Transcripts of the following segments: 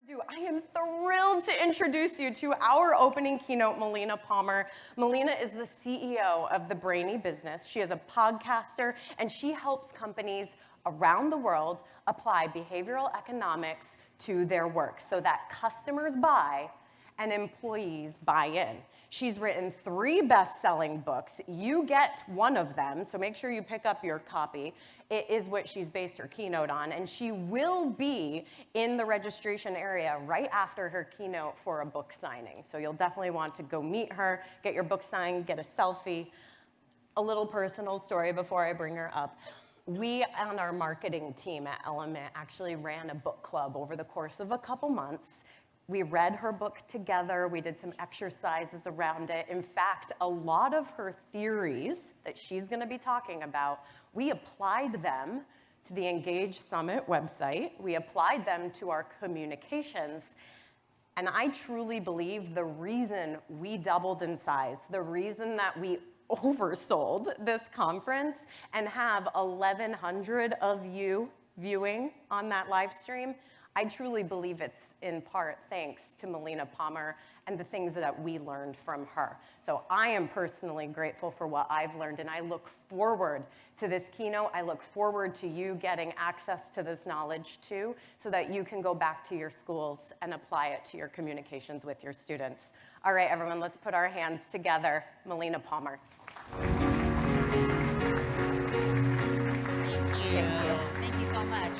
I am thrilled to introduce you to our opening keynote, Melina Palmer. Melina is the CEO of the Brainy business. She is a podcaster, and she helps companies around the world apply behavioral economics to their work so that customers buy and employees buy in. She's written 3 best-selling books. You get one of them, so make sure you pick up your copy. It is what she's based her keynote on, and she will be in the registration area right after her keynote for a book signing. So you'll definitely want to go meet her, get your book signed, get a selfie. A little personal story before I bring her up. We on our marketing team at Element actually ran a book club over the course of a couple months. We read her book together. We did some exercises around it. In fact, a lot of her theories that she's going to be talking about, we applied them to the Engage Summit website. We applied them to our communications. And I truly believe the reason we doubled in size, the reason that we oversold this conference and have 1,100 of you viewing on that live stream, I truly believe it's in part thanks to Melina Palmer and the things that we learned from her. So I am personally grateful for what I've learned, and I look forward to this keynote. I look forward to you getting access to this knowledge too, so that you can go back to your schools and apply it to your communications with your students. All right, everyone, let's put our hands together. Melina Palmer. Thank you so much.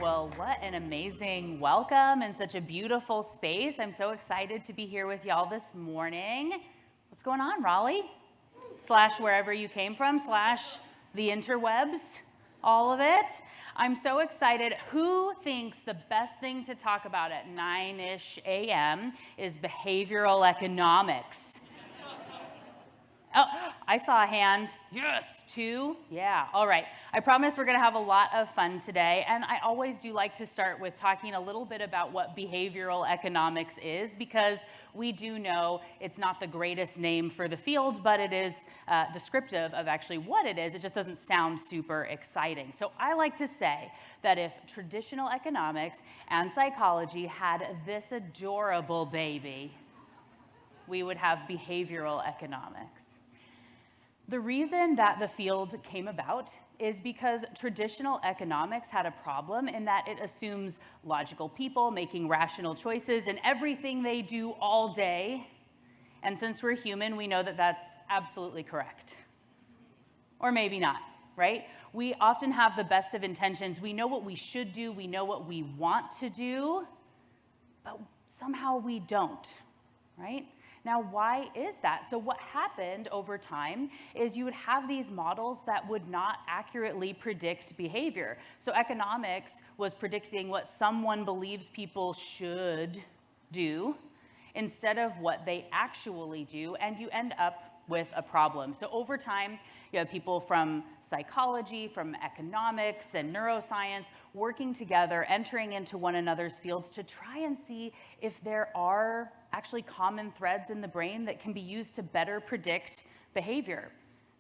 Well, what an amazing welcome and such a beautiful space. I'm so excited to be here with y'all this morning. What's going on, Raleigh? / wherever you came from, / the interwebs, all of it. I'm so excited. Who thinks the best thing to talk about at 9-ish a.m. is behavioral economics? Oh, I saw a hand. Yes, 2. Yeah, all right. I promise we're going to have a lot of fun today. And I always do like to start with talking a little bit about what behavioral economics is, because we do know it's not the greatest name for the field, but it is descriptive of actually what it is. It just doesn't sound super exciting. So I like to say that if traditional economics and psychology had this adorable baby, we would have behavioral economics. The reason that the field came about is because traditional economics had a problem in that it assumes logical people making rational choices in everything they do all day. And since we're human, we know that that's absolutely correct. Or maybe not, right? We often have the best of intentions. We know what we should do. We know what we want to do, but somehow we don't, right? Now, why is that? So what happened over time is you would have these models that would not accurately predict behavior. So economics was predicting what someone believes people should do instead of what they actually do, and you end up with a problem. So over time, you have people from psychology, from economics and neuroscience working together, entering into one another's fields to try and see if there are actually common threads in the brain that can be used to better predict behavior,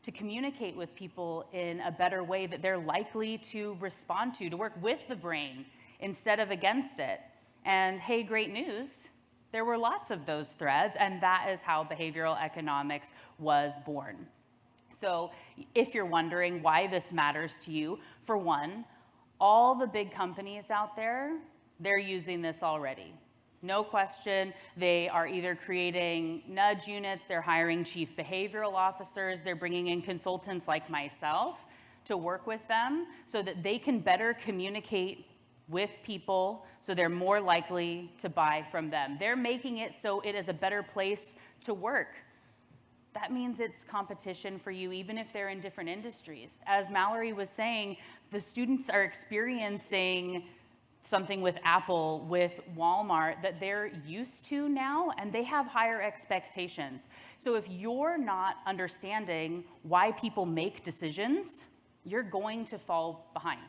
to communicate with people in a better way that they're likely to respond to work with the brain instead of against it. And hey, great news. There were lots of those threads, and that is how behavioral economics was born. So if you're wondering why this matters to you, for one, all the big companies out there, they're using this already. No question, they are either creating nudge units, they're hiring chief behavioral officers, they're bringing in consultants like myself to work with them so that they can better communicate with people so they're more likely to buy from them. They're making it so it is a better place to work. That means it's competition for you, even if they're in different industries. As Mallory was saying, the students are experiencing something with Apple, with Walmart that they're used to now, and they have higher expectations. So if you're not understanding why people make decisions, you're going to fall behind.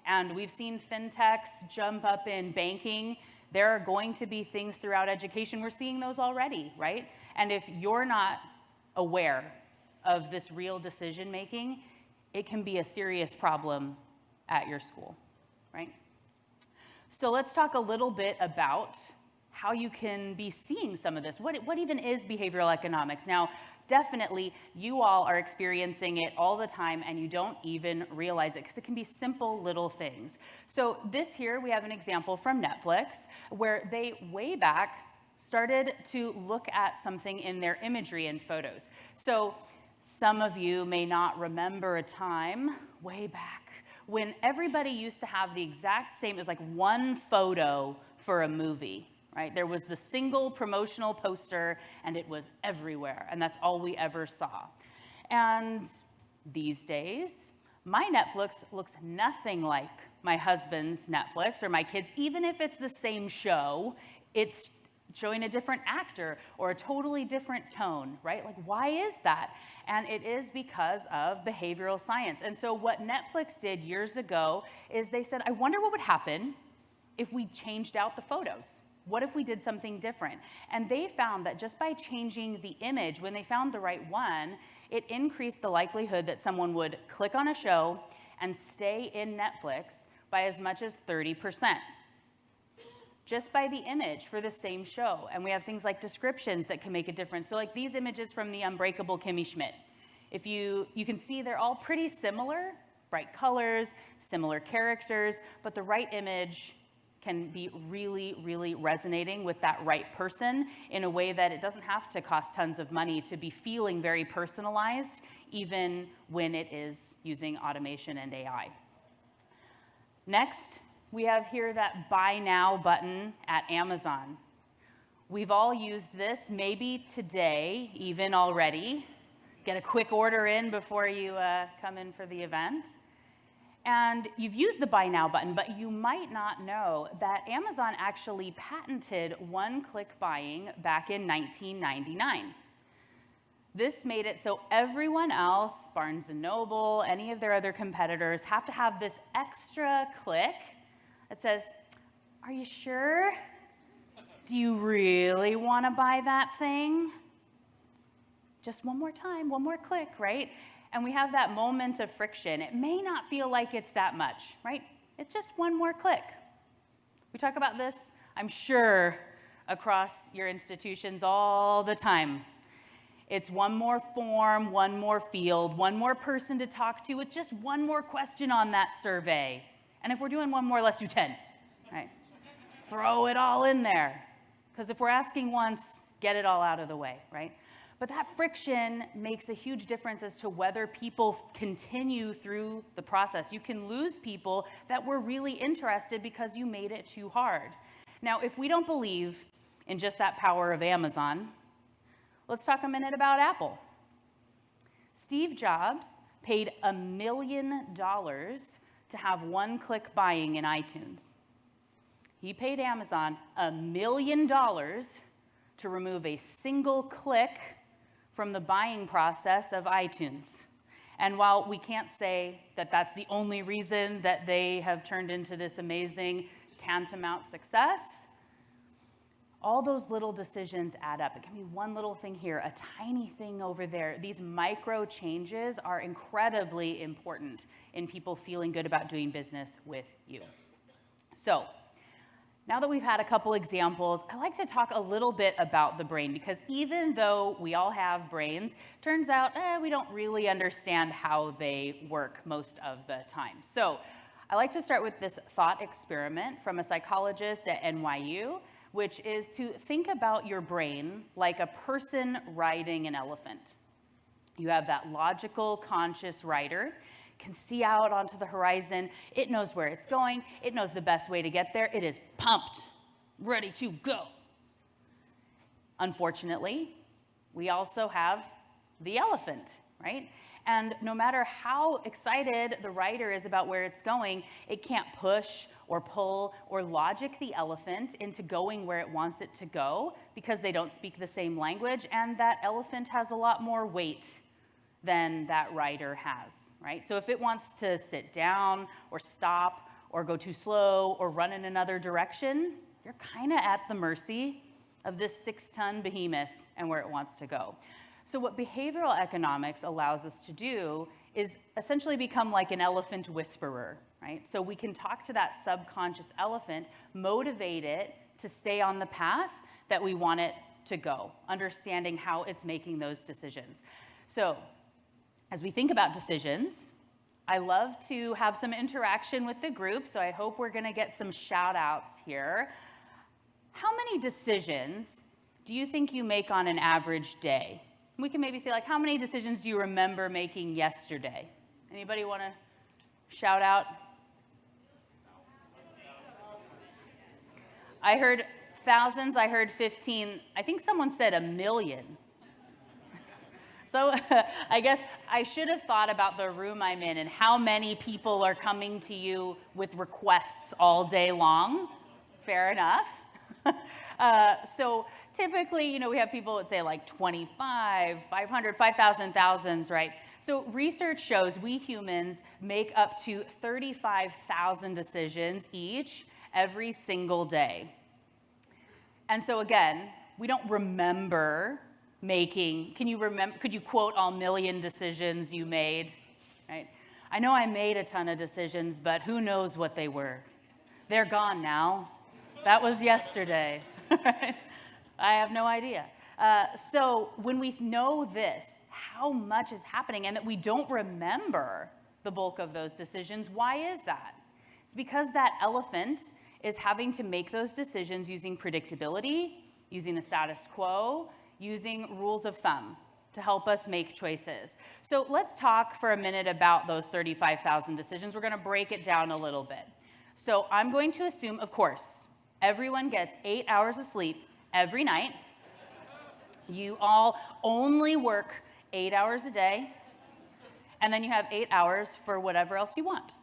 And we've seen fintechs jump up in banking. There are going to be things throughout education. We're seeing those already, right? And if you're not aware of this real decision making, it can be a serious problem at your school, right? So let's talk a little bit about how you can be seeing some of this. What even is behavioral economics? Now, definitely you all are experiencing it all the time and you don't even realize it because it can be simple little things. So this here, we have an example from Netflix where they way back started to look at something in their imagery and photos. So some of you may not remember a time way back when everybody used to have the exact same, it was like one photo for a movie, right? There was the single promotional poster and it was everywhere, and that's all we ever saw. And these days, my Netflix looks nothing like my husband's Netflix or my kids, even if it's the same show, it's showing a different actor or a totally different tone, right? Like, why is that? And it is because of behavioral science. And so what Netflix did years ago is they said, I wonder what would happen if we changed out the photos. What if we did something different? And they found that just by changing the image, when they found the right one, it increased the likelihood that someone would click on a show and stay in Netflix by as much as 30%. Just by the image for the same show. And we have things like descriptions that can make a difference. So like these images from the Unbreakable Kimmy Schmidt. If you can see they're all pretty similar, bright colors, similar characters, but the right image can be really, really resonating with that right person in a way that it doesn't have to cost tons of money to be feeling very personalized, even when it is using automation and AI. Next, we have here that buy now button at Amazon. We've all used this, maybe today even already. Get a quick order in before you come in for the event. And you've used the buy now button, but you might not know that Amazon actually patented one-click buying back in 1999. This made it so everyone else, Barnes & Noble, any of their other competitors, have to have this extra click. It says, are you sure? Do you really want to buy that thing? Just one more time, one more click, right? And we have that moment of friction. It may not feel like it's that much, right? It's just one more click. We talk about this, I'm sure, across your institutions all the time. It's one more form, one more field, one more person to talk to with just one more question on that survey. And if we're doing one more, let's do 10, right? Throw it all in there. Because if we're asking once, get it all out of the way, right? But that friction makes a huge difference as to whether people continue through the process. You can lose people that were really interested because you made it too hard. Now, if we don't believe in just that power of Amazon, let's talk a minute about Apple. Steve Jobs paid $1 million to have one-click buying in iTunes. He paid Amazon $1 million to remove a single click from the buying process of iTunes. And while we can't say that that's the only reason that they have turned into this amazing tantamount success, all those little decisions add up. It can be one little thing here, a tiny thing over there. These micro changes are incredibly important in people feeling good about doing business with you. So, now that we've had a couple examples, I like to talk a little bit about the brain, because even though we all have brains, turns out we don't really understand how they work most of the time. So I like to start with this thought experiment from a psychologist at NYU, which is to think about your brain like a person riding an elephant. You have that logical, conscious rider, can see out onto the horizon. It knows where it's going. It knows the best way to get there. It is pumped, ready to go. Unfortunately, we also have the elephant, right? And no matter how excited the rider is about where it's going, it can't push or pull or logic the elephant into going where it wants it to go because they don't speak the same language, and that elephant has a lot more weight than that rider has, right? So if it wants to sit down or stop or go too slow or run in another direction, you're kind of at the mercy of this 6-ton behemoth and where it wants to go. So what behavioral economics allows us to do is essentially become like an elephant whisperer, right? So we can talk to that subconscious elephant, motivate it to stay on the path that we want it to go, understanding how it's making those decisions. So as we think about decisions, I love to have some interaction with the group, so I hope we're gonna get some shout outs here. How many decisions do you think you make on an average day? We can maybe say, like, how many decisions do you remember making yesterday? Anybody want to shout out? I heard thousands, I heard 15. I think someone said 1 million. So I guess I should have thought about the room I'm in and how many people are coming to you with requests all day long. Fair enough. So typically, we have people that say like 25, 500, 5,000, thousands, right? So research shows we humans make up to 35,000 decisions each every single day. And so again, we don't remember making, could you quote all million decisions you made, right? I know I made a ton of decisions, but who knows what they were? They're gone now. That was yesterday. I have no idea. So when we know this, how much is happening, and that we don't remember the bulk of those decisions, why is that? It's because that elephant is having to make those decisions using predictability, using the status quo, using rules of thumb to help us make choices. So let's talk for a minute about those 35,000 decisions. We're going to break it down a little bit. So I'm going to assume, of course, everyone gets 8 hours of sleep every night. You all only work 8 hours a day, and then you have 8 hours for whatever else you want.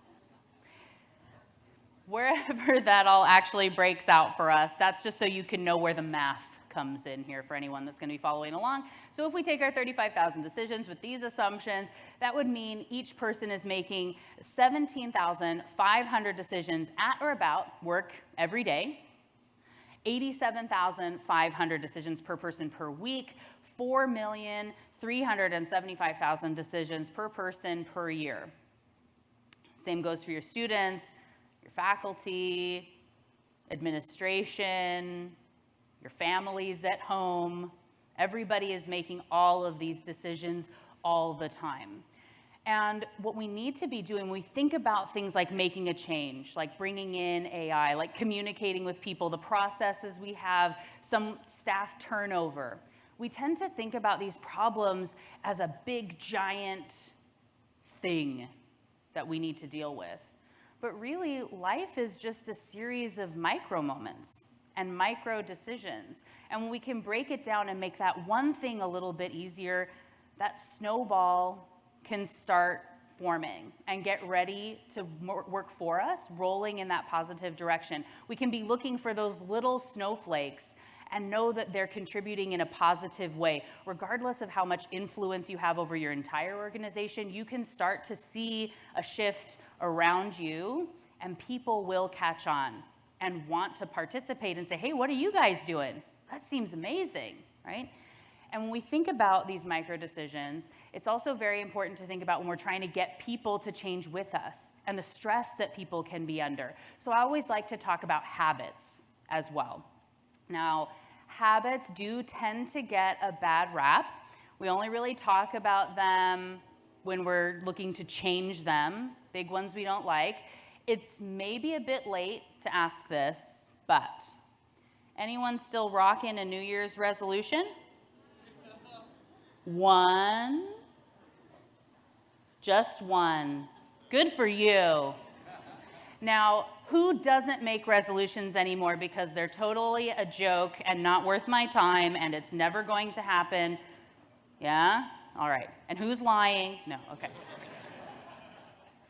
Wherever that all actually breaks out for us, that's just so you can know where the math comes in here for anyone that's going to be following along. So if we take our 35,000 decisions with these assumptions, that would mean each person is making 17,500 decisions at or about work every day, 87,500 decisions per person per week, 4,375,000 decisions per person per year. Same goes for your students, your faculty, administration, your families at home. Everybody is making all of these decisions all the time. And what we need to be doing, we think about things like making a change, like bringing in AI, like communicating with people, the processes we have, some staff turnover. We tend to think about these problems as a big, giant thing that we need to deal with. But really, life is just a series of micro moments and micro decisions. And when we can break it down and make that one thing a little bit easier, that snowball can start forming and get ready to work for us, rolling in that positive direction. We can be looking for those little snowflakes and know that they're contributing in a positive way. Regardless of how much influence you have over your entire organization, you can start to see a shift around you, and people will catch on and want to participate and say, hey, what are you guys doing? That seems amazing, right? And when we think about these micro decisions, it's also very important to think about when we're trying to get people to change with us and the stress that people can be under. So I always like to talk about habits as well. Now, habits do tend to get a bad rap. We only really talk about them when we're looking to change them, big ones we don't like. It's maybe a bit late to ask this, but anyone still rocking a New Year's resolution? One? Just one. Good for you. Now, who doesn't make resolutions anymore because they're totally a joke and not worth my time and it's never going to happen? Yeah? All right. And who's lying? No, okay.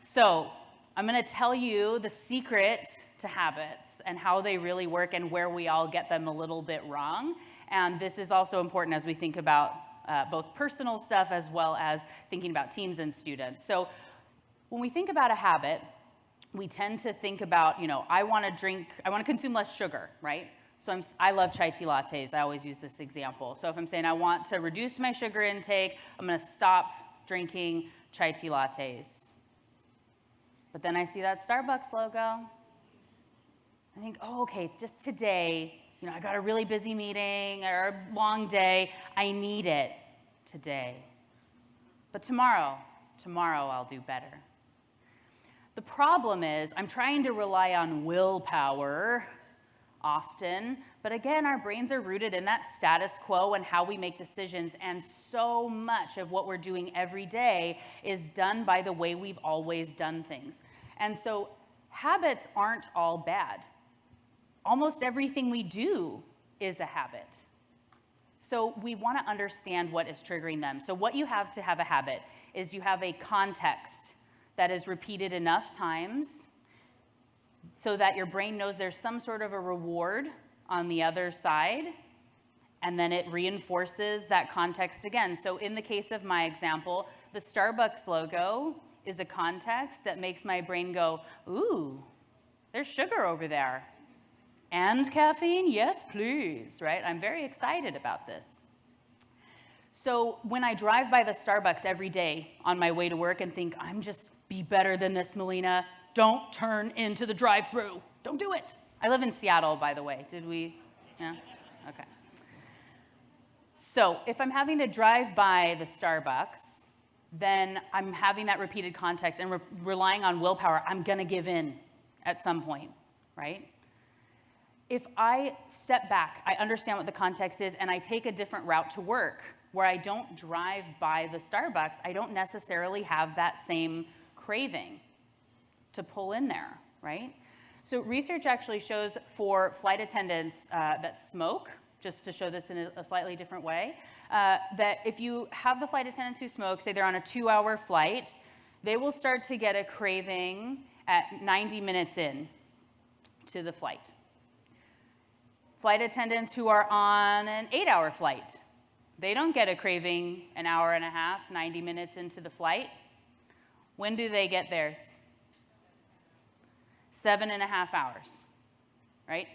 So, I'm going to tell you the secret to habits and how they really work and where we all get them a little bit wrong. And this is also important as we think about both personal stuff as well as thinking about teams and students. So when we think about a habit, we tend to think about, I want to consume less sugar, right? So I love chai tea lattes. I always use this example. So if I'm saying I want to reduce my sugar intake, I'm going to stop drinking chai tea lattes. But then I see that Starbucks logo. I think, oh, okay, just today, I got a really busy meeting or a long day. I need it today. But tomorrow I'll do better. The problem is I'm trying to rely on willpower often, but again, our brains are rooted in that status quo and how we make decisions, and so much of what we're doing every day is done by the way we've always done things. And so habits aren't all bad. Almost everything we do is a habit. So we want to understand what is triggering them. So what you have to have a habit is you have a context that is repeated enough times so that your brain knows there's some sort of a reward on the other side, and then it reinforces that context again. So in the case of my example, the Starbucks logo is a context that makes my brain go, ooh, there's sugar over there. And caffeine? Yes, please, right? I'm very excited about this. So when I drive by the Starbucks every day on my way to work and think, I'm just be better than this, Melina, don't turn into the drive-thru. Don't do it. I live in Seattle, by the way. Did we? Yeah? Okay. So if I'm having to drive by the Starbucks, then I'm having that repeated context and relying on willpower. I'm going to give in at some point, right? If I step back, I understand what the context is, and I take a different route to work where I don't drive by the Starbucks, I don't necessarily have that same craving to pull in there, right? So research actually shows for flight attendants that smoke, just to show this in a slightly different way, that if you have the flight attendants who smoke, say they're on a 2-hour flight, they will start to get a craving at 90 minutes in to the flight. Flight attendants who are on an 8-hour flight, they don't get a craving an hour and a half, 90 minutes into the flight. When do they get theirs? 7.5 hours, right?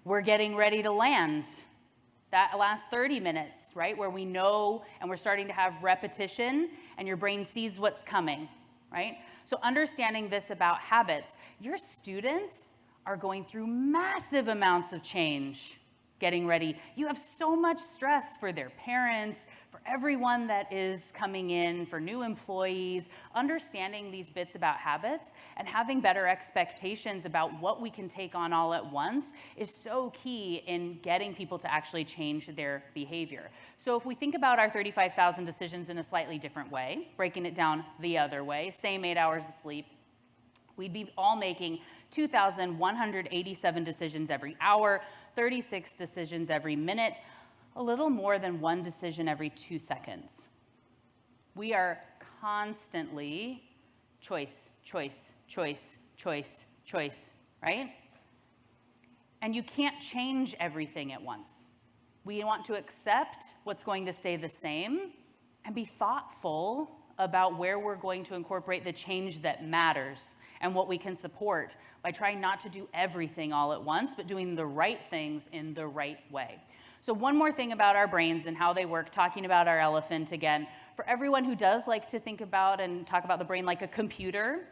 We're getting ready to land. That last 30 minutes, right, where we know and we're starting to have repetition and your brain sees what's coming, right? So understanding this about habits, your students are going through massive amounts of change getting ready. You have so much stress for their parents, for everyone that is coming in, for new employees. Understanding these bits about habits and having better expectations about what we can take on all at once is so key in getting people to actually change their behavior. So if we think about our 35,000 decisions in a slightly different way, breaking it down the other way, same 8 hours of sleep, we'd be all making 2,187 decisions every hour, 36 decisions every minute, a little more than 1 decision every 2 seconds. We are constantly choice, right? And you can't change everything at once. We want to accept what's going to stay the same and be thoughtful about where we're going to incorporate the change that matters and what we can support by trying not to do everything all at once, but doing the right things in the right way. So one more thing about our brains and how they work, talking about our elephant again. For everyone who does like to think about and talk about the brain like a computer,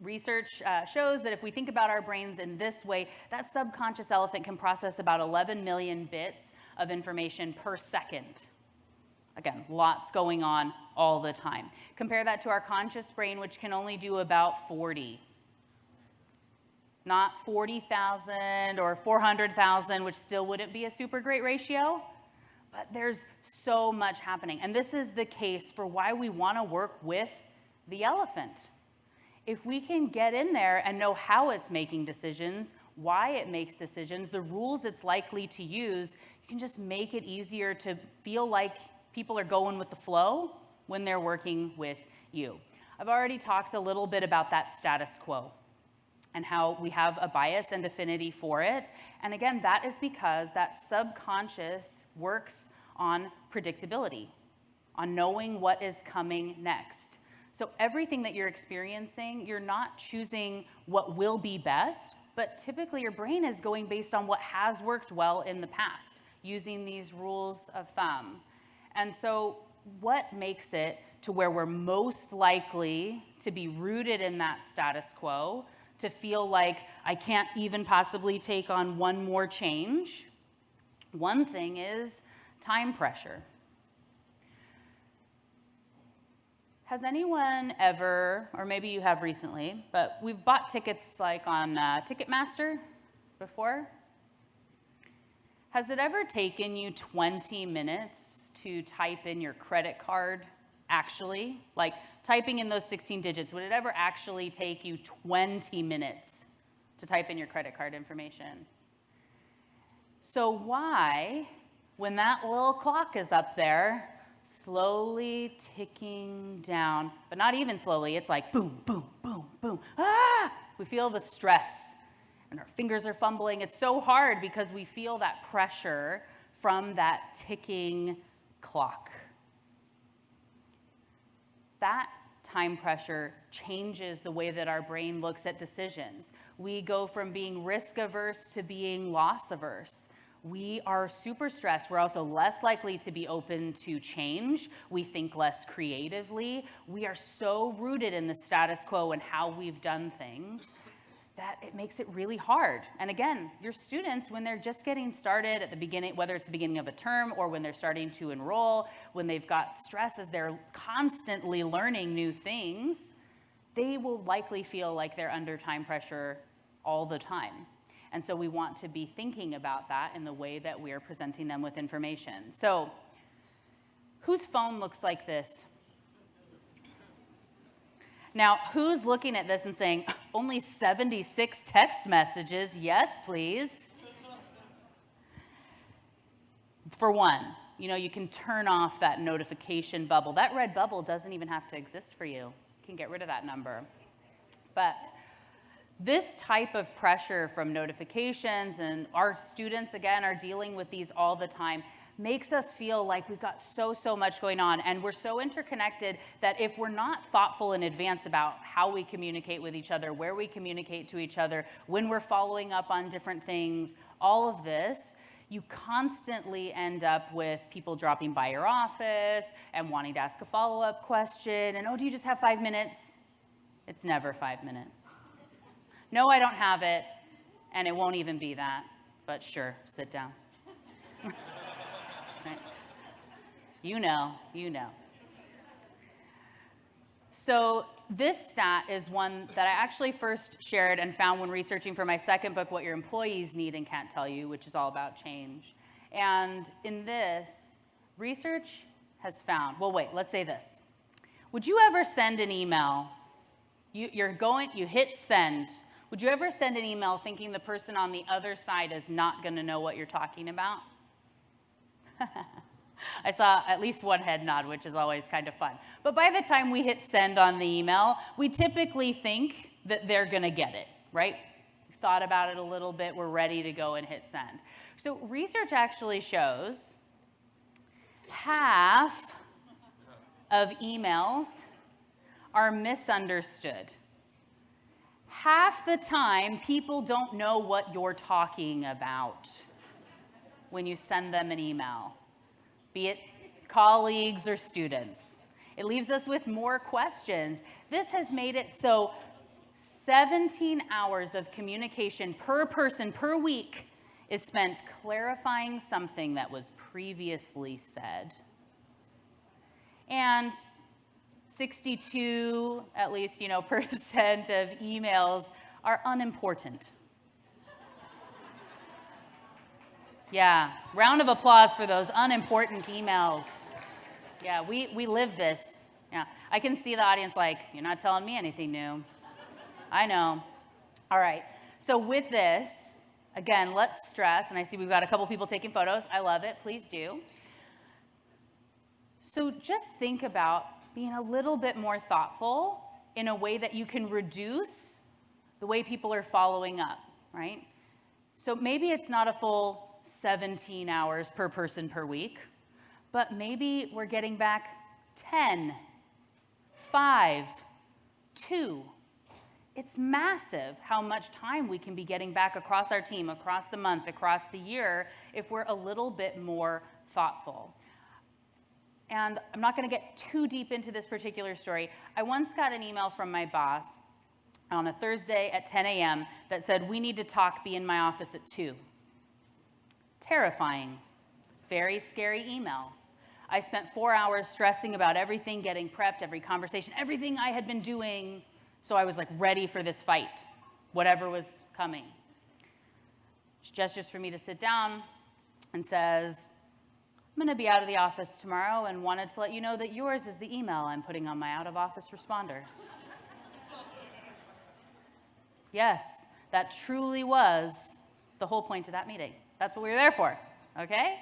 research shows that if we think about our brains in this way, that subconscious elephant can process about 11 million bits of information per second. Again, lots going on all the time. Compare that to our conscious brain, which can only do about 40. Not 40,000 or 400,000, which still wouldn't be a super great ratio, but there's so much happening. And this is the case for why we want to work with the elephant. If we can get in there and know how it's making decisions, why it makes decisions, the rules it's likely to use, you can just make it easier to feel like people are going with the flow when they're working with you. I've already talked a little bit about that status quo and how we have a bias and affinity for it. And again, that is because that subconscious works on predictability, on knowing what is coming next. So everything that you're experiencing, you're not choosing what will be best, but typically your brain is going based on what has worked well in the past, using these rules of thumb. And so what makes it to where we're most likely to be rooted in that status quo, to feel like I can't even possibly take on one more change. One thing is time pressure. Has anyone ever, or maybe you have recently, but we've bought tickets like on Ticketmaster before? Has it ever taken you 20 minutes to type in your credit card actually? Like typing in those 16 digits, would it ever actually take you 20 minutes to type in your credit card information? So why, when that little clock is up there, slowly ticking down, but not even slowly, it's like boom, boom, boom, boom, ah! We feel the stress and our fingers are fumbling. It's so hard because we feel that pressure from that ticking clock. That time pressure changes the way that our brain looks at decisions. We go from being risk averse to being loss averse. We are super stressed. We're also less likely to be open to change. We think less creatively. We are so rooted in the status quo and how we've done things that it makes it really hard. And again, your students, when they're just getting started at the beginning, whether it's the beginning of a term or when they're starting to enroll, when they've got stress as they're constantly learning new things, they will likely feel like they're under time pressure all the time. And so we want to be thinking about that in the way that we are presenting them with information. So whose phone looks like this? Now, who's looking at this and saying, only 76 text messages? Yes, please. For one, you can turn off that notification bubble. That red bubble doesn't even have to exist for you. You can get rid of that number. But this type of pressure from notifications, and our students, again, are dealing with these all the time, makes us feel like we've got so much going on, and we're so interconnected that if we're not thoughtful in advance about how we communicate with each other, where we communicate to each other, when we're following up on different things, all of this, you constantly end up with people dropping by your office and wanting to ask a follow-up question, and, oh, do you just have 5 minutes? It's never 5 minutes. No, I don't have it, and it won't even be that, but sure, sit down. Right. You know. So this stat is one that I actually first shared and found when researching for my second book, What Your Employees Need and Can't Tell You, which is all about change. And in this, research has found, well, wait, let's say this. Would you ever send an email? You hit send. Would you ever send an email thinking the person on the other side is not going to know what you're talking about? I saw at least one head nod, which is always kind of fun. But by the time we hit send on the email, we typically think that they're going to get it, right? We've thought about it a little bit. We're ready to go and hit send. So research actually shows half of emails are misunderstood. Half the time, people don't know what you're talking about when you send them an email, be it colleagues or students. It leaves us with more questions. This has made it so 17 hours of communication per person per week is spent clarifying something that was previously said. And 62, at least, percent of emails are unimportant. Yeah, round of applause for those unimportant emails. Yeah, we live this. Yeah, I can see the audience like, you're not telling me anything new. I know. All right, so with this, again, let's stress, and I see we've got a couple people taking photos. I love it, please do. So just think about being a little bit more thoughtful in a way that you can reduce the way people are following up, right? So maybe it's not a full 17 hours per person per week, but maybe we're getting back 10, 5, 2. It's massive how much time we can be getting back across our team, across the month, across the year, if we're a little bit more thoughtful. And I'm not going to get too deep into this particular story. I once got an email from my boss on a Thursday at 10 a.m. that said, we need to talk, be in my office at 2. Terrifying. Very scary email. I spent 4 hours stressing about everything, getting prepped, every conversation, everything I had been doing. So I was like ready for this fight, whatever was coming. She gestures for me to sit down and says, I'm going to be out of the office tomorrow and wanted to let you know that yours is the email I'm putting on my out-of-office responder. Yes, that truly was the whole point of that meeting. That's what we were there for, okay?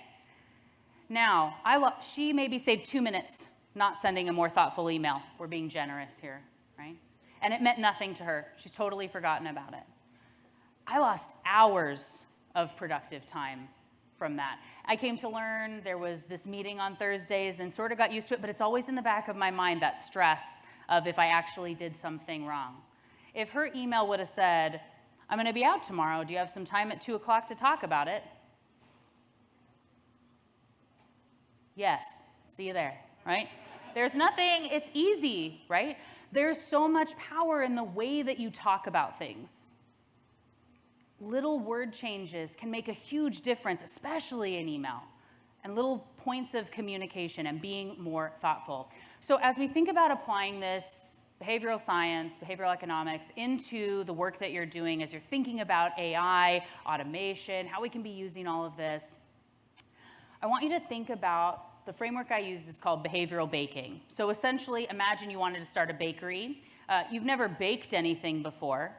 Now, she maybe saved 2 minutes not sending a more thoughtful email. We're being generous here, right? And it meant nothing to her. She's totally forgotten about it. I lost hours of productive time from that. I came to learn there was this meeting on Thursdays and sort of got used to it, but it's always in the back of my mind, that stress of if I actually did something wrong. If her email would have said, I'm going to be out tomorrow, do you have some time at 2 o'clock to talk about it? Yes, see you there, right? There's nothing, it's easy, right? There's so much power in the way that you talk about things. Little word changes can make a huge difference, especially in email, and little points of communication and being more thoughtful. So as we think about applying this behavioral science, behavioral economics into the work that you're doing, as you're thinking about AI, automation, how we can be using all of this, I want you to think about the framework I use is called behavioral baking. So essentially, imagine you wanted to start a bakery. You've never baked anything before,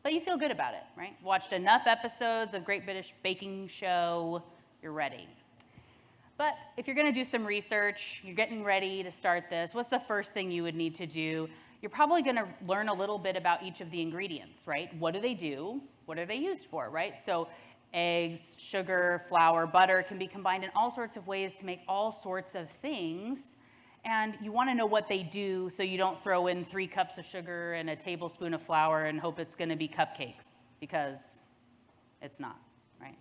but you feel good about it, right? Watched enough episodes of Great British Baking Show, you're ready. But if you're going to do some research, you're getting ready to start this, what's the first thing you would need to do? You're probably going to learn a little bit about each of the ingredients, right? What do they do? What are they used for, right? So eggs, sugar, flour, butter can be combined in all sorts of ways to make all sorts of things. And you want to know what they do so you don't throw in 3 cups of sugar and a tablespoon of flour and hope it's going to be cupcakes, because it's not, right?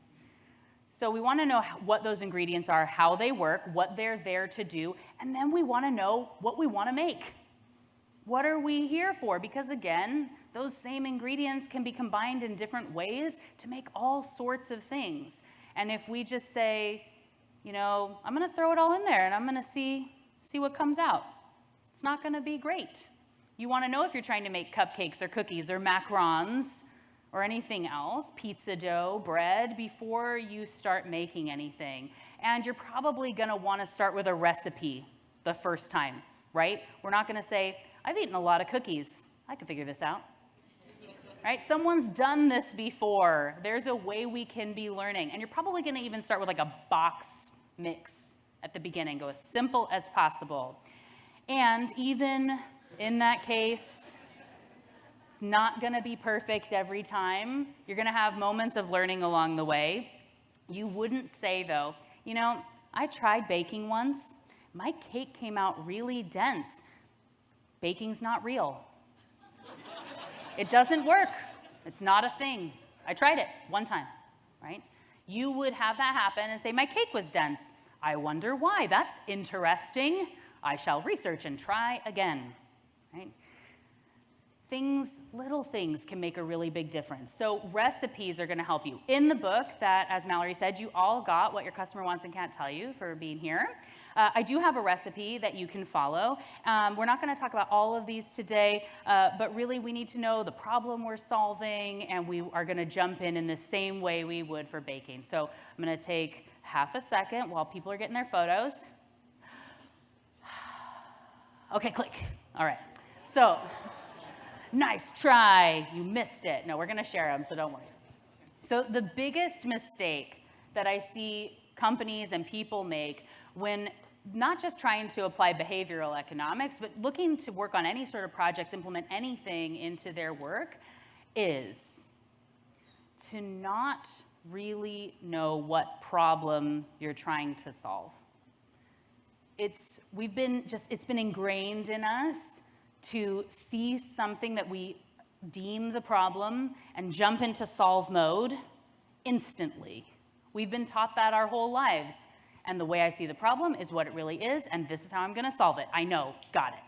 So we want to know what those ingredients are, how they work, what they're there to do, and then we want to know what we want to make. What are we here for? Because again, those same ingredients can be combined in different ways to make all sorts of things. And if we just say, you know, I'm going to throw it all in there and I'm going to see what comes out, it's not going to be great. You want to know if you're trying to make cupcakes or cookies or macarons or anything else, pizza dough, bread, before you start making anything. And you're probably going to want to start with a recipe the first time, right? We're not going to say, I've eaten a lot of cookies. I can figure this out. Right? Someone's done this before. There's a way we can be learning. And you're probably going to even start with like a box mix at the beginning. Go as simple as possible. And even in that case, it's not going to be perfect every time. You're going to have moments of learning along the way. You wouldn't say, though, you know, I tried baking once. My cake came out really dense. Baking's not real. It doesn't work. It's not a thing. I tried it one time, right? You would have that happen and say, my cake was dense. I wonder why. That's interesting. I shall research and try again, right? Little things can make a really big difference. So recipes are going to help you. In the book that, as Mallory said, you all got what your customer wants and can't tell you for being here. I do have a recipe that you can follow. We're not going to talk about all of these today, but really we need to know the problem we're solving, and we are going to jump in the same way we would for baking. So I'm going to take half a second while people are getting their photos. Okay, click. All right. So nice try. You missed it. No, we're going to share them, so don't worry. So the biggest mistake that I see companies and people make when not just trying to apply behavioral economics, but looking to work on any sort of projects, implement anything into their work, is to not really know what problem you're trying to solve. It's been ingrained in us to see something that we deem the problem and jump into solve mode instantly. We've been taught that our whole lives. and the way I see the problem is what it really is, and this is how I'm gonna solve it. I know, got it.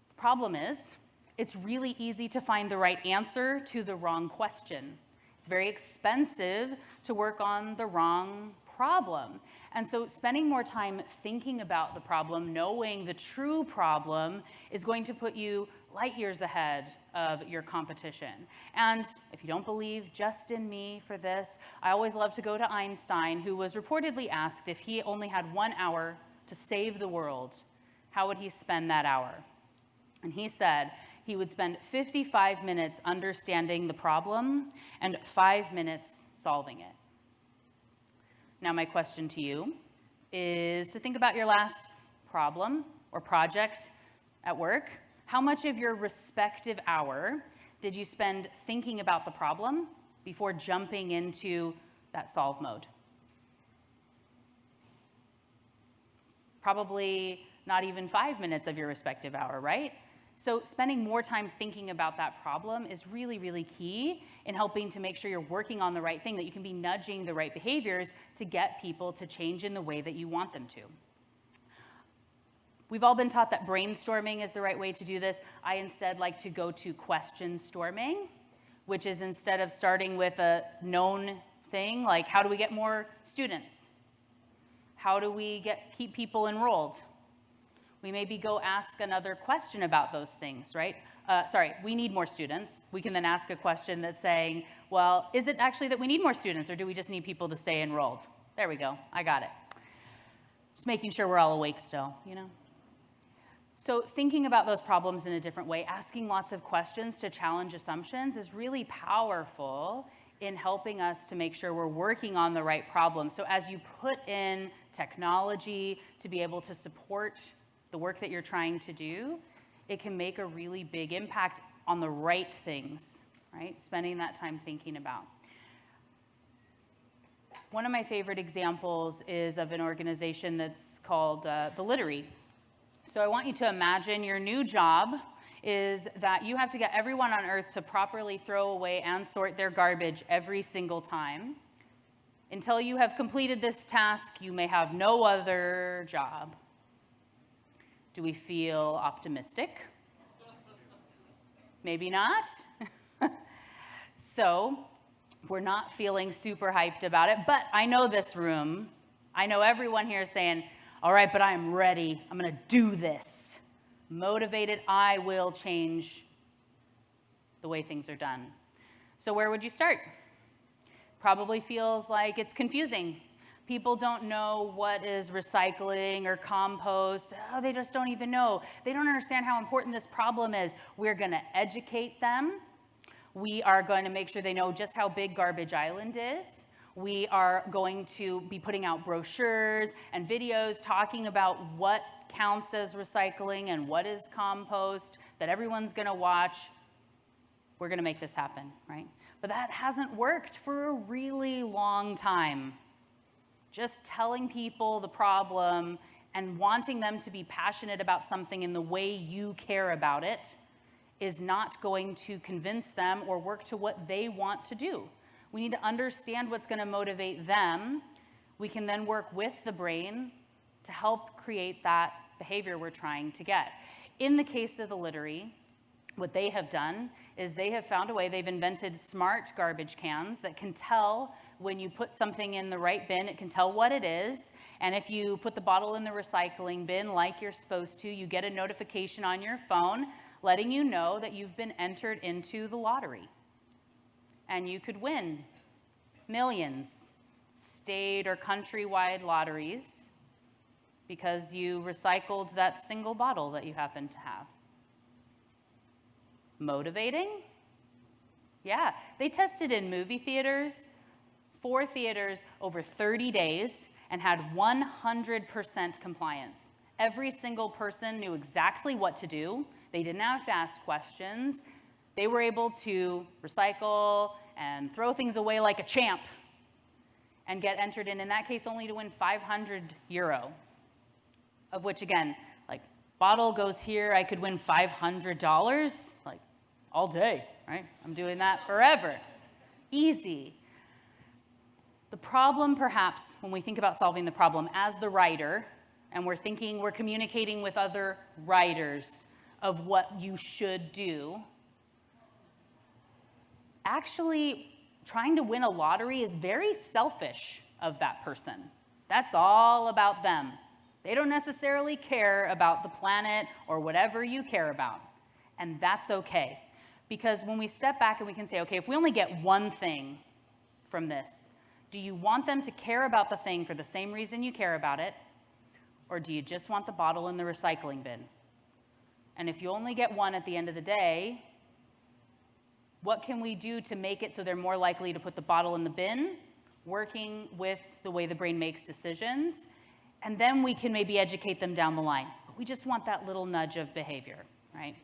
The problem is, it's really easy to find the right answer to the wrong question. It's very expensive to work on the wrong problem. And so spending more time thinking about the problem, knowing the true problem, is going to put you light years ahead of your competition. And if you don't believe just in me for this, I always love to go to Einstein, who was reportedly asked if he only had 1 hour to save the world, how would he spend that hour? And he said he would spend 55 minutes understanding the problem and 5 minutes solving it. Now, my question to you is to think about your last problem or project at work. How much of your respective hour did you spend thinking about the problem before jumping into that solve mode? Probably not even 5 minutes of your respective hour, right? So spending more time thinking about that problem is really, really key in helping to make sure you're working on the right thing, that you can be nudging the right behaviors to get people to change in the way that you want them to. We've all been taught that brainstorming is the right way to do this. I instead like to go to question storming, which is instead of starting with a known thing, like how do we get more students? How do we keep people enrolled? We maybe go ask another question about those things, right? We need more students. We can then ask a question that's saying, well, is it actually that we need more students, or do we just need people to stay enrolled? There we go, I got it. Just making sure we're all awake still, you know? So thinking about those problems in a different way, asking lots of questions to challenge assumptions is really powerful in helping us to make sure we're working on the right problem. So as you put in technology to be able to support the work that you're trying to do, it can make a really big impact on the right things, right? Spending that time thinking about. One of my favorite examples is of an organization that's called the Littery. So I want you to imagine your new job is that you have to get everyone on earth to properly throw away and sort their garbage every single time. Until you have completed this task, you may have no other job. Do we feel optimistic? Maybe not. So we're not feeling super hyped about it, but I know this room. I know everyone here is saying, all right, but I am ready. I'm going to do this. Motivated, I will change the way things are done. So where would you start? Probably feels like it's confusing. People don't know what is recycling or compost. Oh, they just don't even know. They don't understand how important this problem is. We're going to educate them. We are going to make sure they know just how big Garbage Island is. We are going to be putting out brochures and videos talking about what counts as recycling and what is compost that everyone's going to watch. We're going to make this happen, right? But that hasn't worked for a really long time. Just telling people the problem and wanting them to be passionate about something in the way you care about it is not going to convince them or work to what they want to do. We need to understand what's going to motivate them. We can then work with the brain to help create that behavior we're trying to get. In the case of the Littery, what they have done is they have found a way, they've invented smart garbage cans that can tell when you put something in the right bin, it can tell what it is. And if you put the bottle in the recycling bin like you're supposed to, you get a notification on your phone letting you know that you've been entered into the lottery. And you could win millions, state or countrywide lotteries, because you recycled that single bottle that you happen to have. Motivating? Yeah, they tested in movie theaters, 4 theaters over 30 days, and had 100% compliance. Every single person knew exactly what to do. They didn't have to ask questions. They were able to recycle and throw things away like a champ and get entered in that case, only to win €500, of which, again, like, bottle goes here, I could win $500, like, all day, right? I'm doing that forever. Easy. The problem, perhaps, when we think about solving the problem as the writer, and we're communicating with other writers of what you should do, actually trying to win a lottery is very selfish of that person. That's all about them. They don't necessarily care about the planet or whatever you care about. And that's okay. Because when we step back and we can say, okay, if we only get one thing from this, do you want them to care about the thing for the same reason you care about it? Or do you just want the bottle in the recycling bin? And if you only get one at the end of the day, what can we do to make it so they're more likely to put the bottle in the bin, working with the way the brain makes decisions, and then we can maybe educate them down the line. But we just want that little nudge of behavior, right?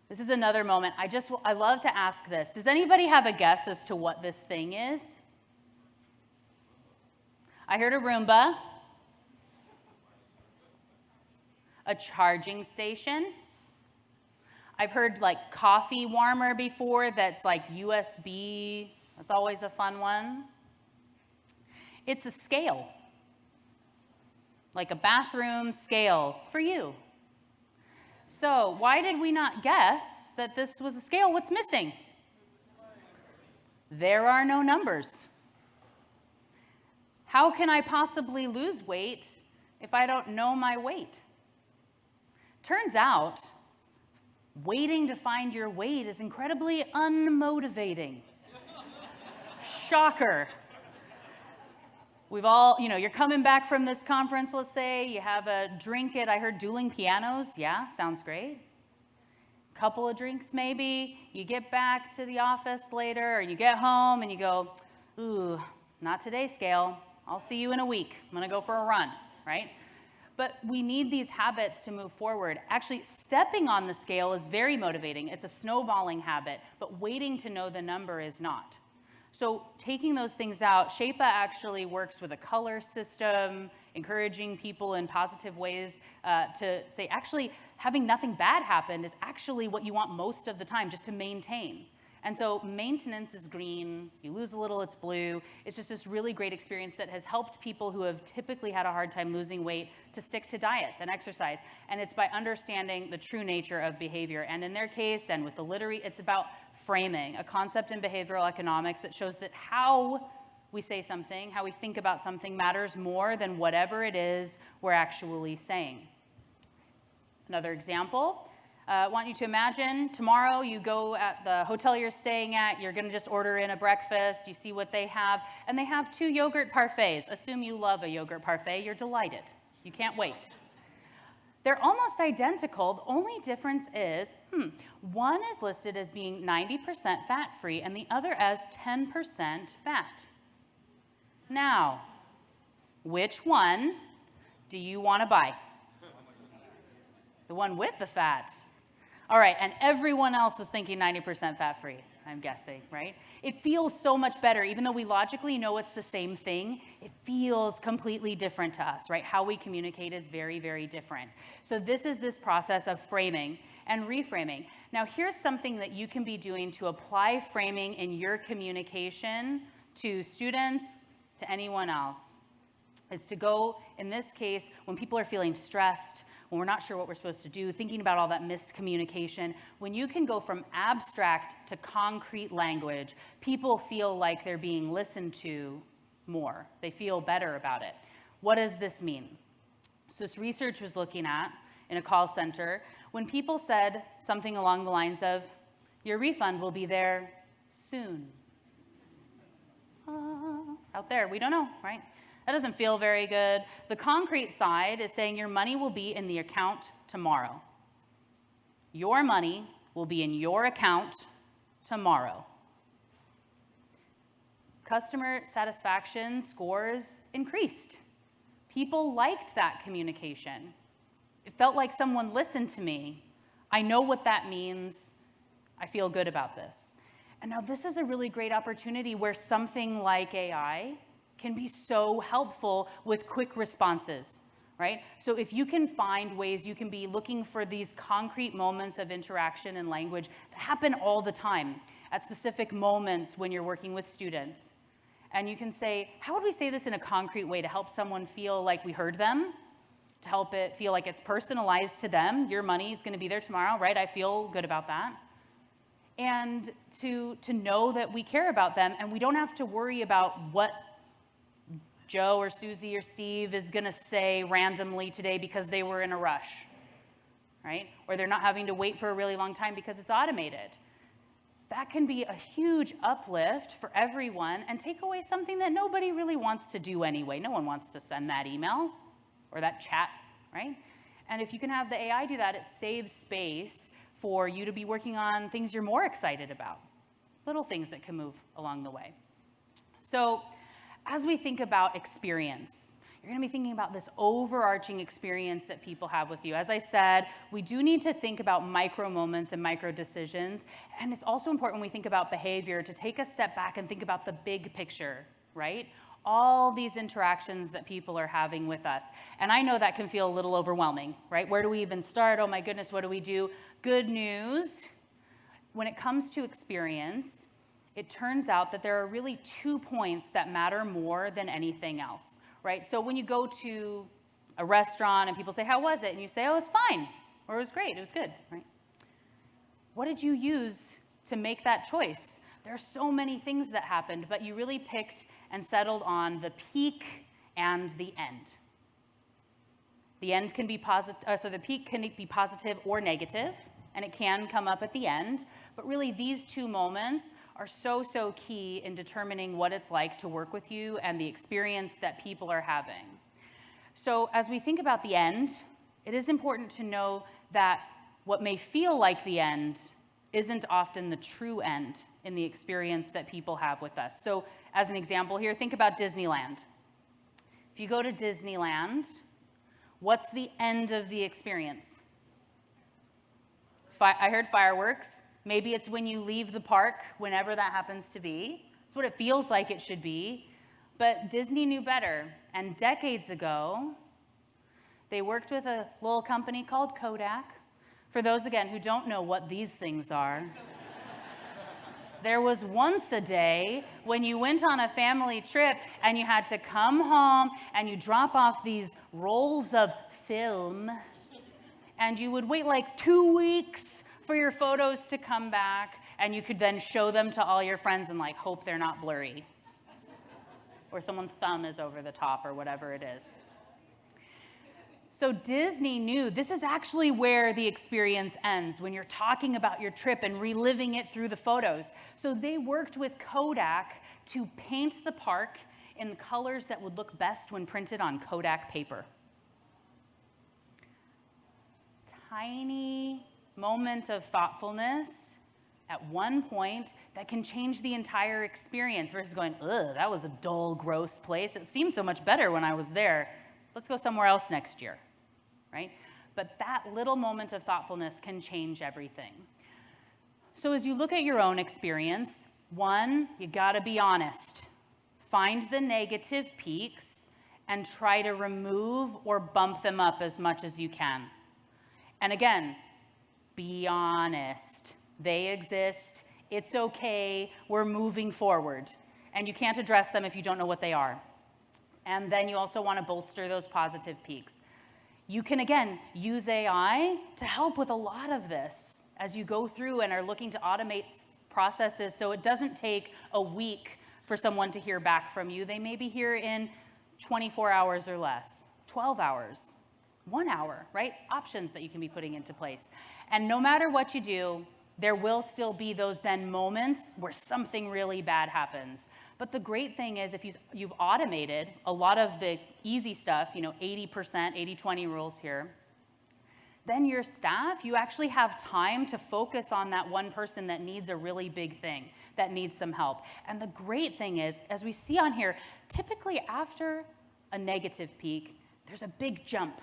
This is another moment. I love to ask this. Does anybody have a guess as to what this thing is? I heard a Roomba, a charging station. I've heard like coffee warmer before that's like USB. That's always a fun one. It's a scale, like a bathroom scale for you. So why did we not guess that this was a scale? What's missing? There are no numbers. How can I possibly lose weight if I don't know my weight? Turns out, waiting to find your weight is incredibly unmotivating. Shocker. We've all, you're coming back from this conference, let's say, you have a drink I heard dueling pianos. Yeah, sounds great. Couple of drinks maybe. You get back to the office later, or you get home and you go, ooh, not today, scale. I'll see you in a week. I'm going to go for a run, right? But we need these habits to move forward. Actually, stepping on the scale is very motivating. It's a snowballing habit, but waiting to know the number is not. So taking those things out, Shape actually works with a color system, encouraging people in positive ways to say, actually, having nothing bad happen is actually what you want most of the time, just to maintain. And so maintenance is green, you lose a little, it's blue. It's just this really great experience that has helped people who have typically had a hard time losing weight to stick to diets and exercise. And it's by understanding the true nature of behavior. And in their case, and with the literary, it's about framing, a concept in behavioral economics that shows that how we say something, how we think about something matters more than whatever it is we're actually saying. Another example. I want you to imagine tomorrow you go at the hotel you're staying at, you're going to just order in a breakfast, you see what they have, and they have 2 yogurt parfaits. Assume you love a yogurt parfait, you're delighted. You can't wait. They're almost identical. The only difference is, one is listed as being 90% fat-free and the other as 10% fat. Now, which one do you want to buy? The one with the fat. All right, and everyone else is thinking 90% fat-free, I'm guessing, right? It feels so much better. Even though we logically know it's the same thing, it feels completely different to us, right? How we communicate is very, very different. So this is this process of framing and reframing. Now, here's something that you can be doing to apply framing in your communication to students, to anyone else. It's to go, in this case, when people are feeling stressed, when we're not sure what we're supposed to do, thinking about all that miscommunication, when you can go from abstract to concrete language, people feel like they're being listened to more. They feel better about it. What does this mean? So this research was looking at, in a call center, when people said something along the lines of, your refund will be there soon. Out there, we don't know, right? That doesn't feel very good. The concrete side is saying your money will be in the account tomorrow. Your money will be in your account tomorrow. Customer satisfaction scores increased. People liked that communication. It felt like someone listened to me. I know what that means. I feel good about this. And now this is a really great opportunity where something like AI can be so helpful with quick responses, right? So if you can find ways you can be looking for these concrete moments of interaction and language that happen all the time at specific moments when you're working with students, And you can say, how would we say this in a concrete way to help someone feel like we heard them, to help it feel like it's personalized to them? Your money is going to be there tomorrow, right? I feel good about that. And to know that we care about them, and we don't have to worry about what Joe or Susie or Steve is going to say randomly today because they were in a rush, right? Or they're not having to wait for a really long time because it's automated. That can be a huge uplift for everyone and take away something that nobody really wants to do anyway. No one wants to send that email or that chat, right? And if you can have the AI do that, it saves space for you to be working on things you're more excited about, little things that can move along the way. So as we think about experience, you're going to be thinking about this overarching experience that people have with you. As I said, we do need to think about micro moments and micro decisions. And it's also important when we think about behavior to take a step back and think about the big picture, right? All these interactions that people are having with us. And I know that can feel a little overwhelming, right? Where do we even start? Oh my goodness, what do we do? Good news, when it comes to experience, it turns out that there are really 2 points that matter more than anything else, right? So when you go to a restaurant and people say, how was it? And you say, oh, it was fine, or it was great, it was good, right? What did you use to make that choice? There are so many things that happened, but you really picked and settled on the peak and the end. The end can be positive, so the peak can be positive or negative, and it can come up at the end. But really, these 2 moments are so key in determining what it's like to work with you and the experience that people are having. So as we think about the end, it is important to know that what may feel like the end isn't often the true end in the experience that people have with us. So as an example here, think about Disneyland. If you go to Disneyland, what's the end of the experience? I heard fireworks. Maybe it's when you leave the park, whenever that happens to be. It's what it feels like it should be. But Disney knew better. And decades ago, they worked with a little company called Kodak. For those, again, who don't know what these things are, there was once a day when you went on a family trip and you had to come home and you drop off these rolls of film and you would wait like 2 weeks for your photos to come back, and you could then show them to all your friends and like hope they're not blurry or someone's thumb is over the top or whatever it is. So Disney knew this is actually where the experience ends, when you're talking about your trip and reliving it through the photos. So they worked with Kodak to paint the park in colors that would look best when printed on Kodak paper. Tiny moment of thoughtfulness at one point that can change the entire experience versus going, ugh, that was a dull, gross place. It seemed so much better when I was there. Let's go somewhere else next year, right? But that little moment of thoughtfulness can change everything. So as you look at your own experience, one, you gotta be honest. Find the negative peaks and try to remove or bump them up as much as you can. And again, be honest. They exist. It's okay. We're moving forward. And you can't address them if you don't know what they are. And then you also want to bolster those positive peaks. You can, again, use AI to help with a lot of this as you go through and are looking to automate processes so it doesn't take a week for someone to hear back from you. They may be here in 24 hours or less, 12 hours. 1 hour, right? Options that you can be putting into place. And no matter what you do, there will still be those then moments where something really bad happens. But the great thing is if you've automated a lot of the easy stuff, 80%, 80-20 rules here, then your staff, you actually have time to focus on that one person that needs a really big thing, that needs some help. And the great thing is, as we see on here, typically after a negative peak, there's a big jump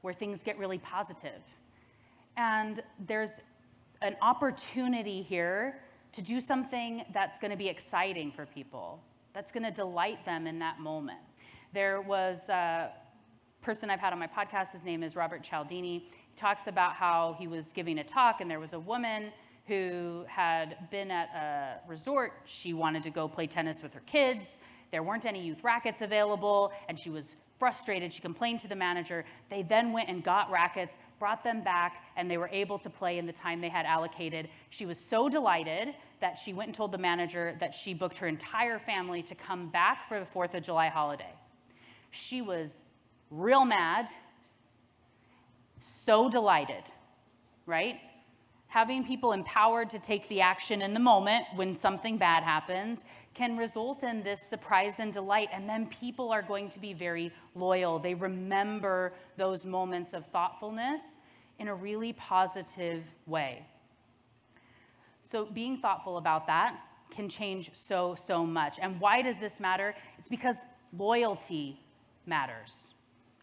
where things get really positive. And there's an opportunity here to do something that's going to be exciting for people, that's going to delight them in that moment. There was a person I've had on my podcast, his name is Robert Cialdini. He talks about how he was giving a talk and there was a woman who had been at a resort. She wanted to go play tennis with her kids, There weren't any youth rackets available, and she was frustrated. She complained to the manager. They then went and got rackets, brought them back, and they were able to play in the time they had allocated. She was so delighted that she went and told the manager that she booked her entire family to come back for the 4th of July holiday. She was real mad, so delighted, right? Having people empowered to take the action in the moment when something bad happens can result in this surprise and delight, and then people are going to be very loyal. They remember those moments of thoughtfulness in a really positive way. So being thoughtful about that can change so much. And why does this matter? It's because loyalty matters.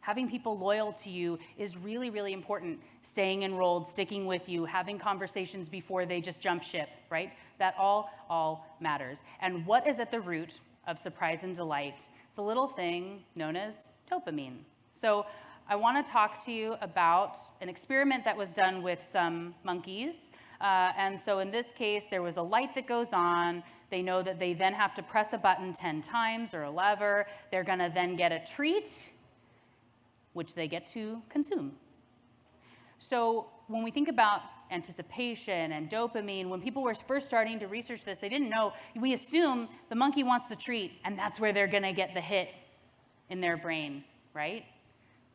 Having people loyal to you is really important. Staying enrolled, sticking with you, having conversations before they just jump ship, right? That all matters. And what is at the root of surprise and delight? It's a little thing known as dopamine. So I want to talk to you about an experiment that was done with some monkeys. And so in this case, there was a light that goes on. They know that they then have to press a button 10 times or a lever. They're going to then get a treat, which they get to consume. So when we think about anticipation and dopamine, when people were first starting to research this, they didn't know. We assume the monkey wants the treat, and that's where they're going to get the hit in their brain, right?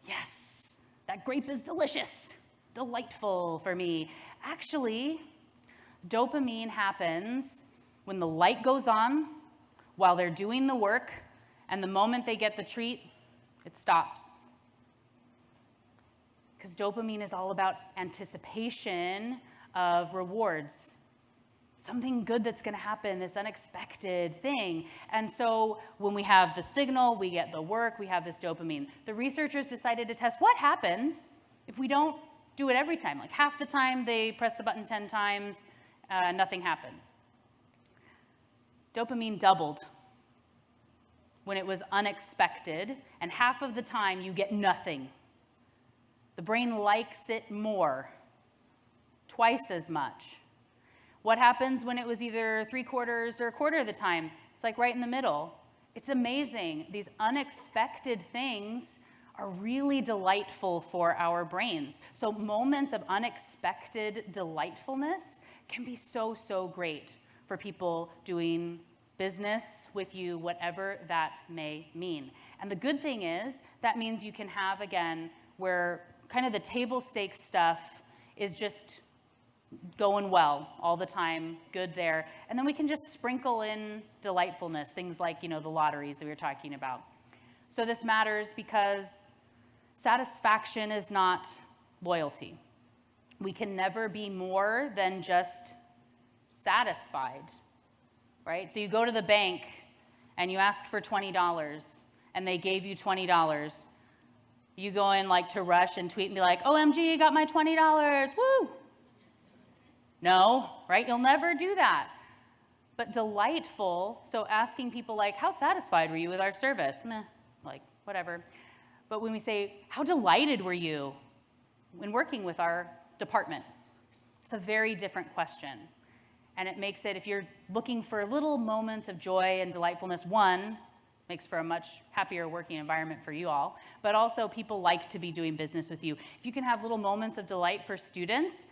Yes, that grape is delicious, delightful for me. Actually, dopamine happens when the light goes on while they're doing the work, and the moment they get the treat, it stops. Because dopamine is all about anticipation of rewards. Something good that's going to happen, this unexpected thing. And so when we have the signal, we get the work, we have this dopamine. The researchers decided to test what happens if we don't do it every time. Like half the time they press the button 10 times, nothing happens. Dopamine doubled when it was unexpected, and half of the time you get nothing. The brain likes it more, twice as much. What happens when it was either 3/4 or a quarter of the time? It's like right in the middle. It's amazing. These unexpected things are really delightful for our brains. So moments of unexpected delightfulness can be so great for people doing business with you, whatever that may mean. And the good thing is that means you can have, again, where kind of the table stakes stuff is just going well all the time, good there. And then we can just sprinkle in delightfulness, things like, the lotteries that we were talking about. So this matters because satisfaction is not loyalty. We can never be more than just satisfied, right? So you go to the bank and you ask for $20 and they gave you $20. You go in to rush and tweet and be like, OMG, got my $20, woo! No, right? You'll never do that. But delightful, so asking people how satisfied were you with our service? Meh, whatever. But when we say, how delighted were you when working with our department? It's a very different question. And it makes it, if you're looking for little moments of joy and delightfulness, one, makes for a much happier working environment for you all, but also people like to be doing business with you. If you can have little moments of delight for students,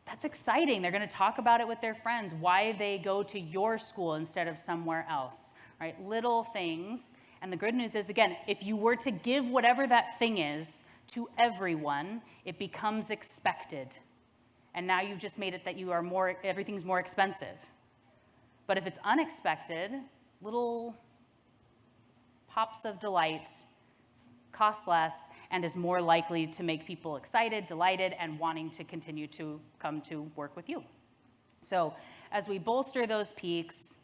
that's exciting. They're going to talk about it with their friends, why they go to your school instead of somewhere else, right? Little things. And the good news is, again, if you were to give whatever that thing is to everyone, it becomes expected. And now you've just made it that everything's more expensive. But if it's unexpected, little pops of delight cost less and is more likely to make people excited, delighted, and wanting to continue to come to work with you. So as we bolster those peaks,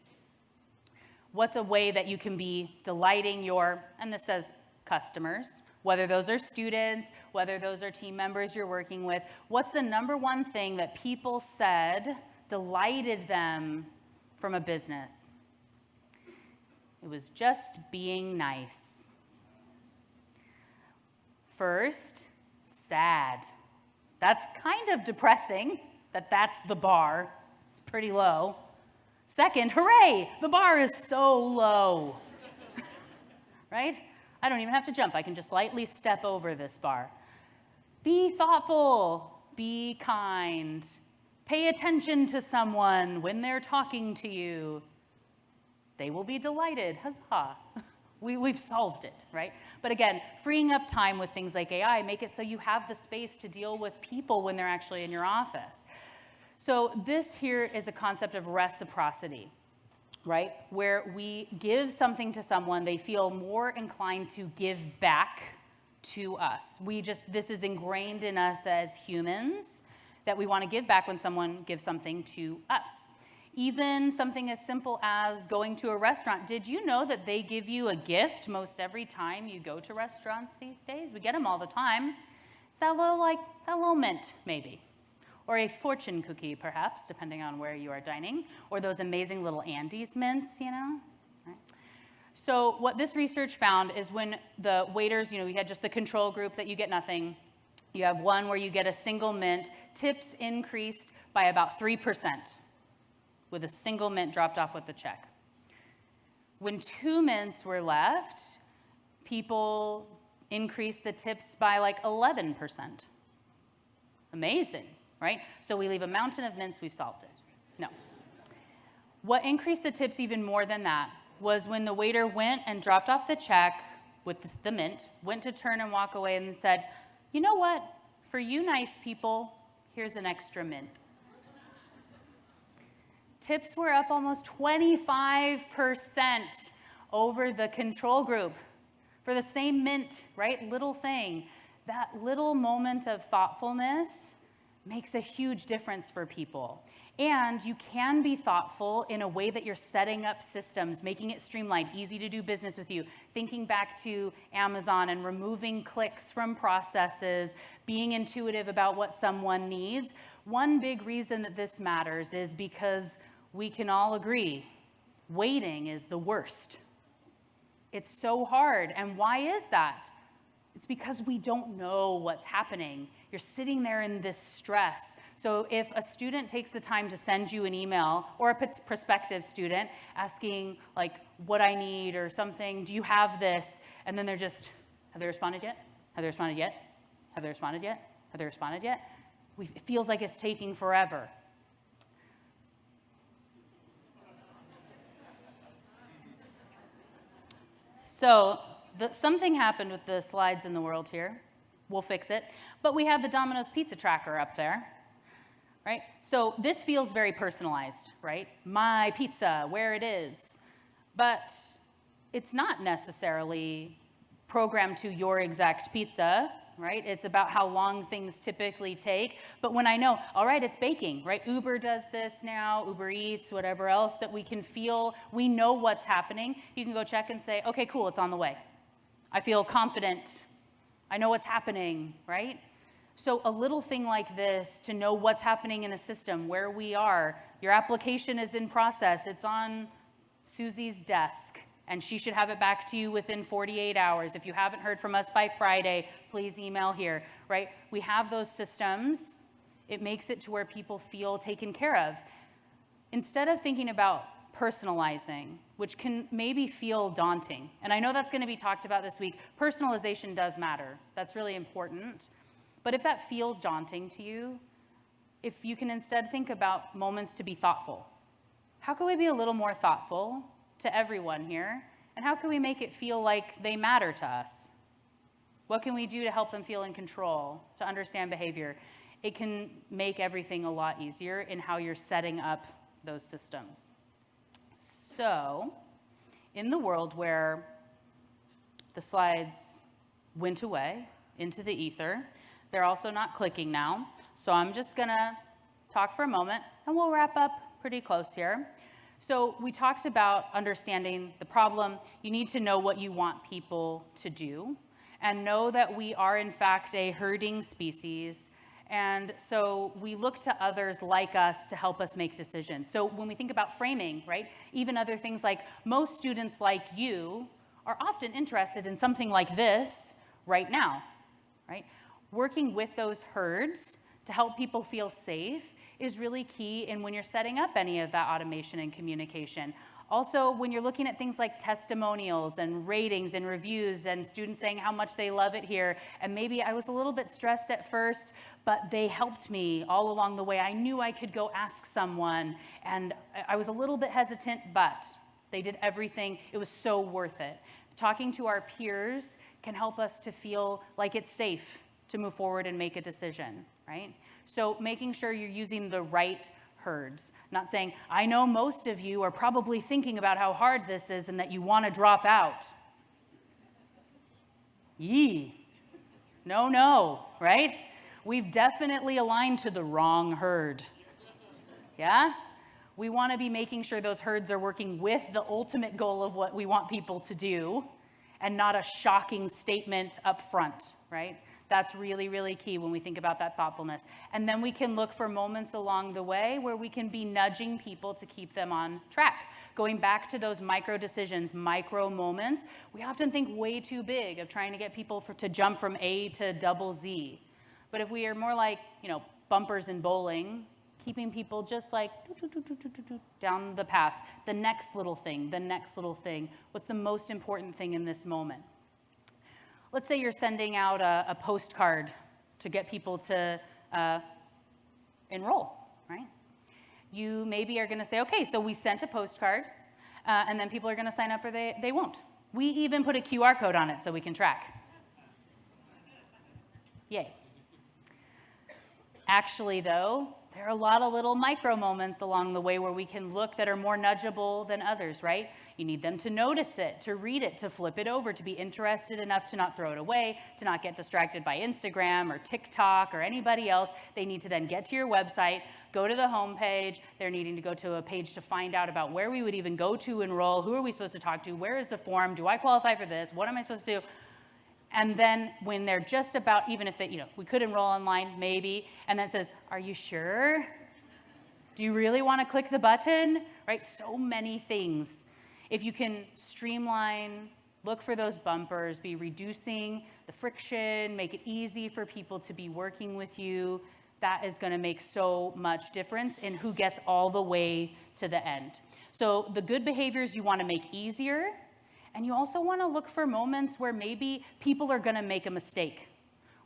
what's a way that you can be delighting your, and this says customers, whether those are students, whether those are team members you're working with, what's the number one thing that people said delighted them from a business? It was just being nice. First, sad. That's kind of depressing that that's the bar. It's pretty low. Second, hooray, the bar is so low. right? I don't even have to jump. I can just lightly step over this bar. Be thoughtful, be kind, pay attention to someone when they're talking to you. They will be delighted, huzzah. We've solved it, right? But again, freeing up time with things like AI make it so you have the space to deal with people when they're actually in your office. So this here is a concept of reciprocity, right? Where we give something to someone, they feel more inclined to give back to us. This is ingrained in us as humans that we want to give back when someone gives something to us. Even something as simple as going to a restaurant. Did you know that they give you a gift most every time you go to restaurants these days? We get them all the time. It's that little mint, maybe. Or a fortune cookie, perhaps, depending on where you are dining. Or those amazing little Andes mints, you know? Right. So what this research found is when the waiters, we had just the control group that you get nothing. You have one where you get a single mint. Tips increased by about 3%. With a single mint dropped off with the check. When 2 mints were left, people increased the tips by 11%. Amazing, right? So we leave a mountain of mints, we've solved it. No. What increased the tips even more than that was when the waiter went and dropped off the check with the mint, went to turn and walk away and said, you know what? For you nice people, here's an extra mint. Tips were up almost 25% over the control group for the same mint, right? Little thing. That little moment of thoughtfulness makes a huge difference for people. And you can be thoughtful in a way that you're setting up systems, making it streamlined, easy to do business with you, thinking back to Amazon and removing clicks from processes, being intuitive about what someone needs. One big reason that this matters is because we can all agree, waiting is the worst. It's so hard. And why is that? It's because we don't know what's happening. You're sitting there in this stress. So if a student takes the time to send you an email, or a prospective student asking what I need or something, do you have this? And then they're just, have they responded yet? Have they responded yet? Have they responded yet? Have they responded yet? It feels like it's taking forever. So something happened with the slides in the world here. We'll fix it. But we have the Domino's pizza tracker up there, right? So this feels very personalized, right? My pizza, where it is. But it's not necessarily programmed to your exact pizza, right? It's about how long things typically take. But when I know, all right, it's baking, right? Uber does this now, Uber Eats, whatever else that we can feel, we know what's happening. You can go check and say, okay, cool, it's on the way. I feel confident. I know what's happening, right? So a little thing like this, to know what's happening in a system, where we are, your application is in process, it's on Susie's desk, and she should have it back to you within 48 hours. If you haven't heard from us by Friday, please email here, right? We have those systems. It makes it to where people feel taken care of. Instead of thinking about personalizing, which can maybe feel daunting, and I know that's going to be talked about this week, personalization does matter. That's really important. But if that feels daunting to you, if you can instead think about moments to be thoughtful. How can we be a little more thoughtful to everyone here? And how can we make it feel like they matter to us? What can we do to help them feel in control, to understand behavior? It can make everything a lot easier in how you're setting up those systems. So, in the world where the slides went away into the ether, they're also not clicking now. So I'm just gonna talk for a moment and we'll wrap up pretty close here. So we talked about understanding the problem. You need to know what you want people to do and know that we are in fact a herding species. And so we look to others like us to help us make decisions. So when we think about framing, right, even other things like most students like you are often interested in something like this right now, right? Working with those herds to help people feel safe is really key in when you're setting up any of that automation and communication. Also, when you're looking at things like testimonials and ratings and reviews and students saying how much they love it here, and maybe I was a little bit stressed at first, but they helped me all along the way. I knew I could go ask someone, and I was a little bit hesitant, but they did everything. It was so worth it. Talking to our peers can help us to feel like it's safe to move forward and make a decision, right? So making sure you're using the right herds, not saying, I know most of you are probably thinking about how hard this is and that you want to drop out. Yee. No, right? We've definitely aligned to the wrong herd. Yeah? We want to be making sure those herds are working with the ultimate goal of what we want people to do and not a shocking statement up front, right? That's really, really key when we think about that thoughtfulness. And then we can look for moments along the way where we can be nudging people to keep them on track. Going back to those micro decisions, micro moments, we often think way too big of trying to get people to jump from A to double Z. But if we are more like, bumpers in bowling, keeping people just like down the path, the next little thing, what's the most important thing in this moment? Let's say you're sending out a postcard to get people to enroll, right? You maybe are going to say, okay, so we sent a postcard, and then people are going to sign up or they won't. We even put a QR code on it so we can track. Yay. Actually, though, there are a lot of little micro moments along the way where we can look that are more nudgeable than others, right? You need them to notice it, to read it, to flip it over, to be interested enough to not throw it away, to not get distracted by Instagram or TikTok or anybody else. They need to then get to your website, go to the homepage. They're needing to go to a page to find out about where we would even go to enroll, who are we supposed to talk to, where is the form, do I qualify for this, what am I supposed to do? And then when they're just about, even if they, we could enroll online, maybe, and then it says, are you sure? Do you really want to click the button? Right? So many things. If you can streamline, look for those bumpers, be reducing the friction, make it easy for people to be working with you, that is going to make so much difference in who gets all the way to the end. So the good behaviors you want to make easier. And you also want to look for moments where maybe people are going to make a mistake.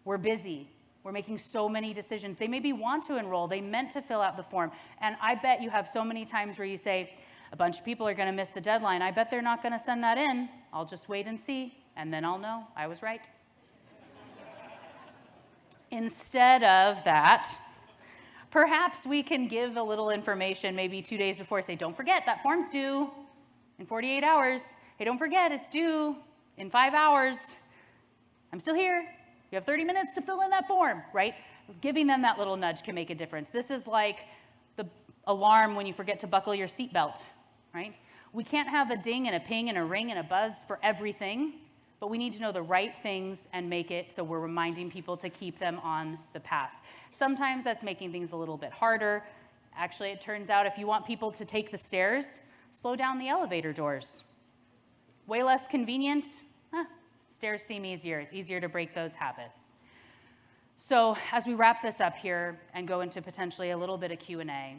We're busy. We're making so many decisions. They maybe want to enroll. They meant to fill out the form. And I bet you have so many times where you say, a bunch of people are going to miss the deadline. I bet they're not going to send that in. I'll just wait and see, and then I'll know I was right. Instead of that, perhaps we can give a little information maybe 2 days before. Say, don't forget, that form's due in 48 hours. Hey, don't forget, it's due in 5 hours. I'm still here. You have 30 minutes to fill in that form, right? Giving them that little nudge can make a difference. This is like the alarm when you forget to buckle your seatbelt, right? We can't have a ding and a ping and a ring and a buzz for everything, but we need to know the right things and make it so we're reminding people to keep them on the path. Sometimes that's making things a little bit harder. Actually, it turns out if you want people to take the stairs, slow down the elevator doors. Way less convenient. Stairs seem easier. It's easier to break those habits. So as we wrap this up here and go into potentially a little bit of Q&A,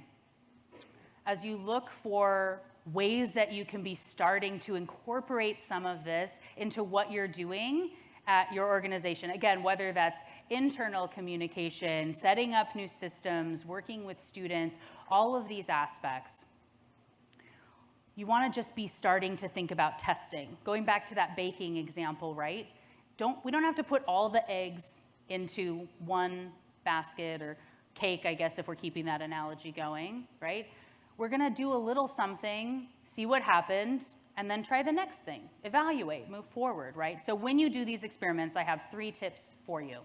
as you look for ways that you can be starting to incorporate some of this into what you're doing at your organization, again, whether that's internal communication, setting up new systems, working with students, all of these aspects, you want to just be starting to think about testing. Going back to that baking example, right? We don't have to put all the eggs into one basket, or cake, I guess, if we're keeping that analogy going, right? We're going to do a little something, see what happened, and then try the next thing. Evaluate, move forward, right? So when you do these experiments, I have 3 tips for you.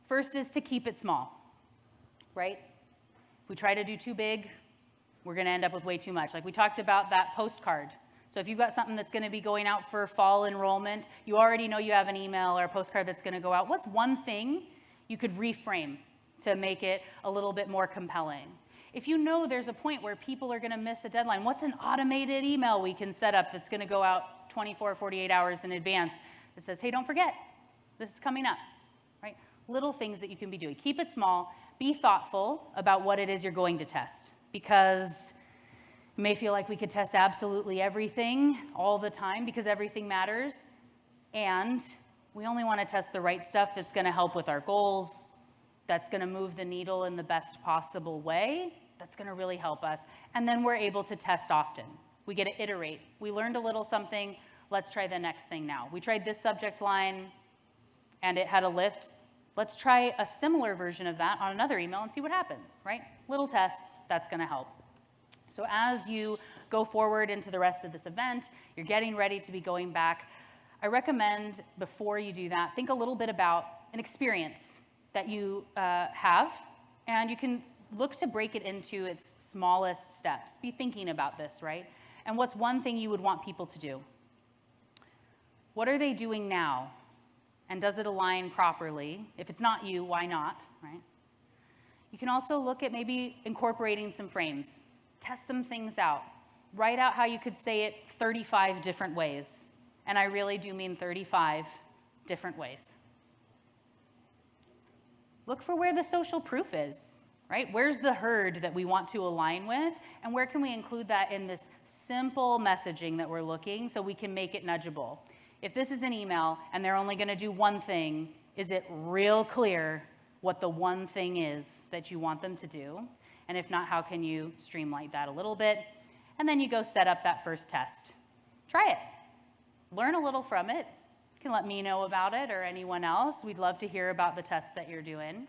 First is to keep it small, right? If we try to do too big, we're going to end up with way too much. Like we talked about that postcard. So if you've got something that's going to be going out for fall enrollment, you already know you have an email or a postcard that's going to go out. What's one thing you could reframe to make it a little bit more compelling? If you know there's a point where people are going to miss a deadline, what's an automated email we can set up that's going to go out 24, 48 hours in advance that says, hey, don't forget, this is coming up, right? Little things that you can be doing. Keep it small. Be thoughtful about what it is you're going to test, because You may feel like we could test absolutely everything all the time because everything matters. And we only want to test the right stuff that's going to help with our goals, that's going to move the needle in the best possible way, that's going to really help us. And then we're able to test often. We get to iterate. We learned a little something. Let's try the next thing now. We tried this subject line and it had a lift. Let's try a similar version of that on another email and see what happens, right? Little tests, that's going to help. So as you go forward into the rest of this event, you're getting ready to be going back, I recommend before you do that, think a little bit about an experience that you have, and you can look to break it into its smallest steps. Be thinking about this, right? And what's one thing you would want people to do? What are they doing now? And does it align properly? If it's not you, why not, right? You can also look at maybe incorporating some frames. Test some things out. Write out how you could say it 35 different ways. And I really do mean 35 different ways. Look for where the social proof is, right? Where's the herd that we want to align with? And where can we include that in this simple messaging that we're looking so we can make it nudgeable? If this is an email and they're only going to do one thing, is it real clear what the one thing is that you want them to do? And if not, how can you streamline that a little bit? And then you go set up that first test. Try it. Learn a little from it. You can let me know about it or anyone else. We'd love to hear about the tests that you're doing.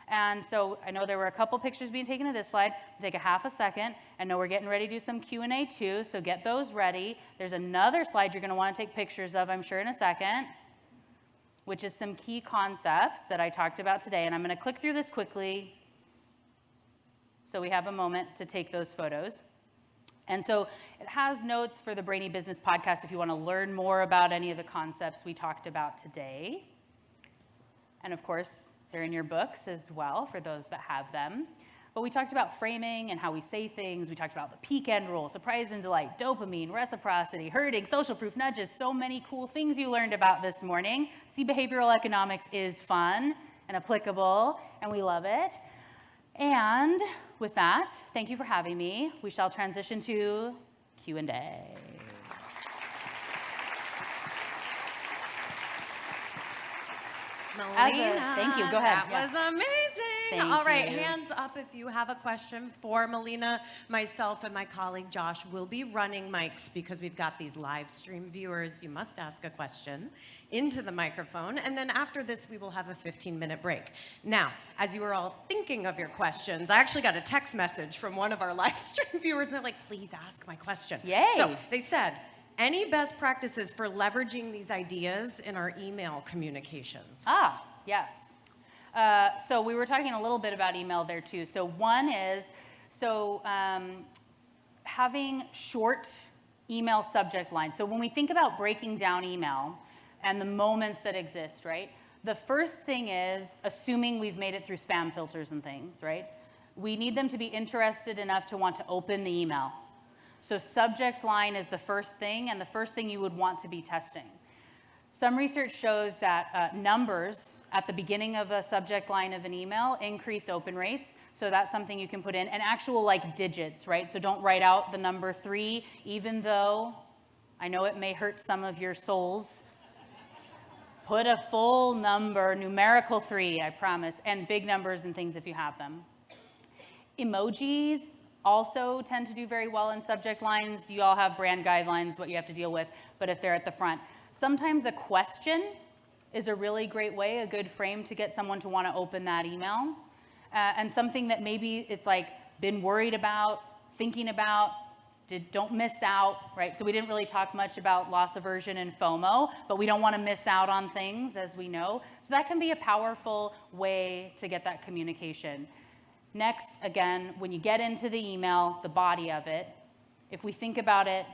And so I know there were a couple pictures being taken of this slide. Take a half a second. I know we're getting ready to do some Q&A too, so get those ready. There's another slide you're going to want to take pictures of, I'm sure, in a second, which is some key concepts that I talked about today. And I'm going to click through this quickly so we have a moment to take those photos. And so it has notes for the Brainy Business Podcast if you want to learn more about any of the concepts we talked about today. And of course, they're in your books as well for those that have them. But we talked about framing and how we say things. We talked about the peak end rule, surprise and delight, dopamine, reciprocity, herding, social proof nudges, so many cool things you learned about this morning. See, behavioral economics is fun and applicable, and we love it. And with that, thank you for having me. We shall transition to Q&A. Melina, thank you. Go ahead. That was amazing. Thank All right, you. hands up if you have a question for Melina. Myself and my colleague Josh will be running mics because we've got these live stream viewers. You must ask a question into the microphone. And then after this, we will have a 15-minute break. Now, as you were all thinking of your questions, I actually got a text message from one of our live stream viewers, and they're like, please ask my question. Yay. So they said, any best practices for leveraging these ideas in our email communications? Ah, yes. So we were talking a little bit about email there too. So one is, having short email subject lines. So when we think about breaking down email and the moments that exist, right? The first thing is assuming we've made it through spam filters and things, right? We need them to be interested enough to want to open the email. So subject line is the first thing, and the first thing you would want to be testing. Some research shows that numbers at the beginning of a subject line of an email increase open rates. So that's something you can put in. And actual like digits, right? So don't write out the number 3, even though I know it may hurt some of your souls. Put a full number, numerical 3, I promise, and big numbers and things if you have them. Emojis also tend to do very well in subject lines. You all have brand guidelines, what you have to deal with, but if they're at the front. Sometimes a question is a really great way, a good frame to get someone to want to open that email. And something that maybe it's like been worried about, thinking about, don't miss out, right? So we didn't really talk much about loss aversion and FOMO, but we don't want to miss out on things, as we know. So that can be a powerful way to get that communication. Next, again, when you get into the email, the body of it, if we think about it,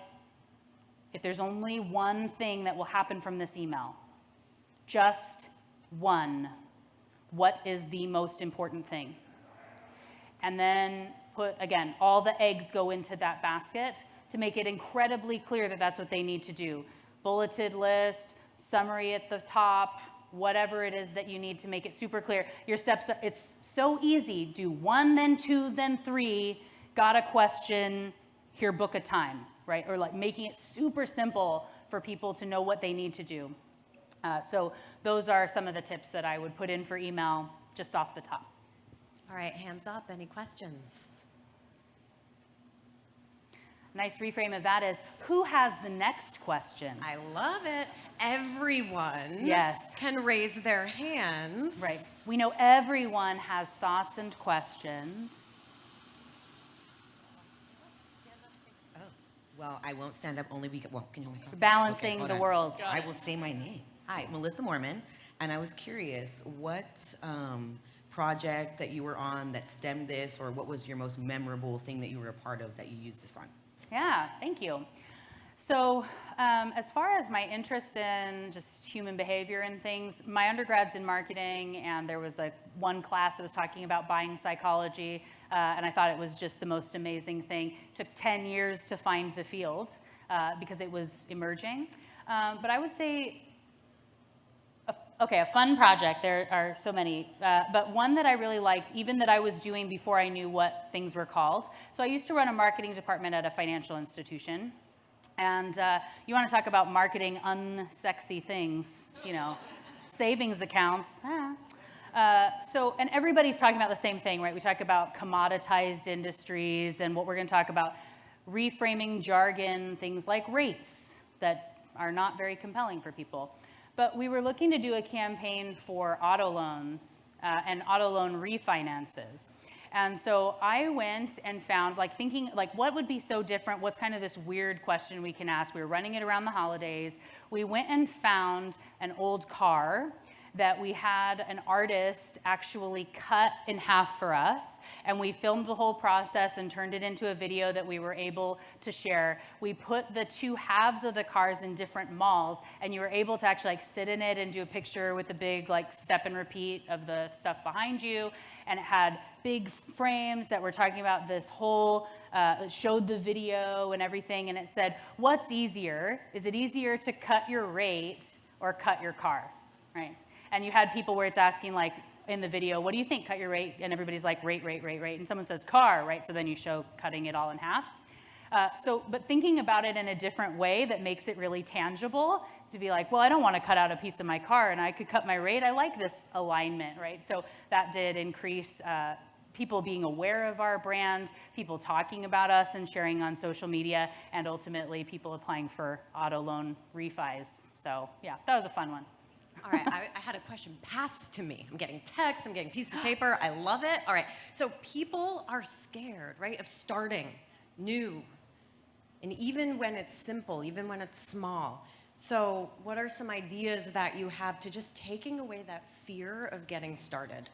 if there's only one thing that will happen from this email, just one, what is the most important thing? And then put, again, all the eggs go into that basket to make it incredibly clear that that's what they need to do. Bulleted list, summary at the top, whatever it is that you need to make it super clear. Your steps, it's so easy. Do 1, then 2, then 3. Got a question. here, book a time, right? Or like making it super simple for people to know what they need to do. So those are some of the tips that I would put in for email just off the top. All right, hands up, any questions? Nice reframe of that is, who has the next question? I love it. Everyone Yes. can raise their hands. Right. We know everyone has thoughts and questions. Oh, well, I won't stand up only because, well, can you only call? Balancing hold the on. world. I will say my name. Hi, Melissa Mormon, and I was curious, what project that you were on that stemmed this, or what was your most memorable thing that you were a part of that you used this on? Yeah, thank you. So as far as my interest in just human behavior and things, my undergrad's in marketing, and there was one class that was talking about buying psychology, and I thought it was just the most amazing thing. It took 10 years to find the field because it was emerging. But I would say, a fun project, there are so many, but one that I really liked, even that I was doing before I knew what things were called. So I used to run a marketing department at a financial institution. And you want to talk about marketing unsexy things, savings accounts. And everybody's talking about the same thing, right? We talk about commoditized industries, and what we're going to talk about, reframing jargon, things like rates that are not very compelling for people. But we were looking to do a campaign for auto loans and auto loan refinances. And so I went and found, thinking, what would be so different? What's kind of this weird question we can ask? We were running it around the holidays. We went and found an old car that we had an artist actually cut in half for us. And we filmed the whole process and turned it into a video that we were able to share. We put the two halves of the cars in different malls, and you were able to actually sit in it and do a picture with the big step and repeat of the stuff behind you. And it had big frames that were talking about this whole, showed the video and everything. And it said, what's easier? Is it easier to cut your rate or cut your car, right? And you had people where it's asking, in the video, what do you think, cut your rate? And everybody's like, rate. And someone says car, right? So then you show cutting it all in half. But thinking about it in a different way that makes it really tangible, to be like, well, I don't want to cut out a piece of my car, and I could cut my rate. I like this alignment, right? So that did increase people being aware of our brand, people talking about us and sharing on social media, and ultimately people applying for auto loan refis. So yeah, that was a fun one. All right, I had a question passed to me. I'm getting texts, I'm getting pieces of paper. I love it. All right, so people are scared, right, of starting new. And even when it's simple, even when it's small. So what are some ideas that you have to just taking away that fear of getting started?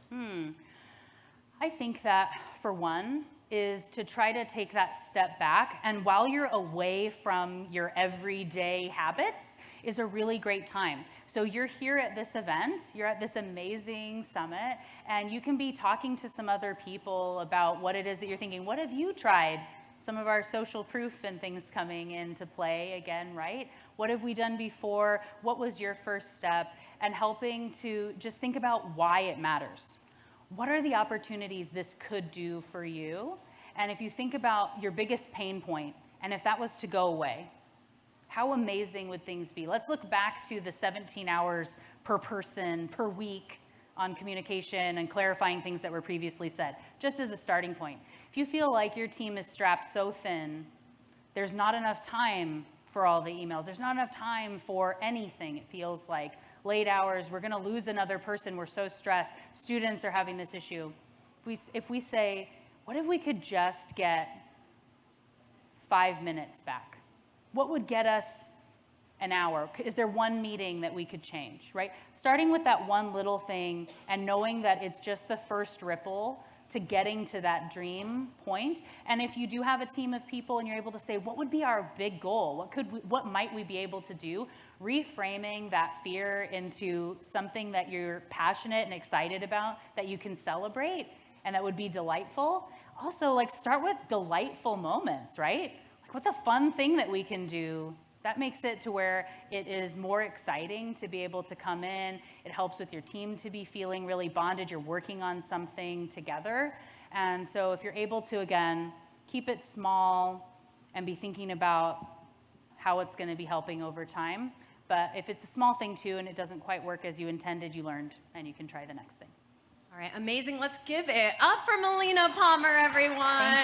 I think that, for one, is to try to take that step back, and while you're away from your everyday habits is a really great time. So you're here at this event, you're at this amazing summit, and you can be talking to some other people about what it is that you're thinking. What have you tried? Some of our social proof and things coming into play again, right? What have we done before? What was your first step? And helping to just think about why it matters. What are the opportunities this could do for you? And if you think about your biggest pain point, and if that was to go away, how amazing would things be? Let's look back to the 17 hours per person per week on communication and clarifying things that were previously said, just as a starting point. If you feel like your team is strapped so thin, there's not enough time for all the emails. There's not enough time for anything. It feels like late hours, we're gonna lose another person, we're so stressed. Students are having this issue. If we say, what if we could just get 5 minutes back? What would get us an hour? Is there one meeting that we could change, right? Starting with that one little thing and knowing that it's just the first ripple to getting to that dream point. And if you do have a team of people and you're able to say, what would be our big goal? What might we be able to do? Reframing that fear into something that you're passionate and excited about, that you can celebrate and that would be delightful. Also, start with delightful moments, right? What's a fun thing that we can do? That makes it to where it is more exciting to be able to come in. It helps with your team to be feeling really bonded. You're working on something together. And so if you're able to, again, keep it small, and be thinking about how it's going to be helping over time. But if it's a small thing too and it doesn't quite work as you intended, you learned, and you can try the next thing. All right, amazing. Let's give it up for Melina Palmer, everyone. Thank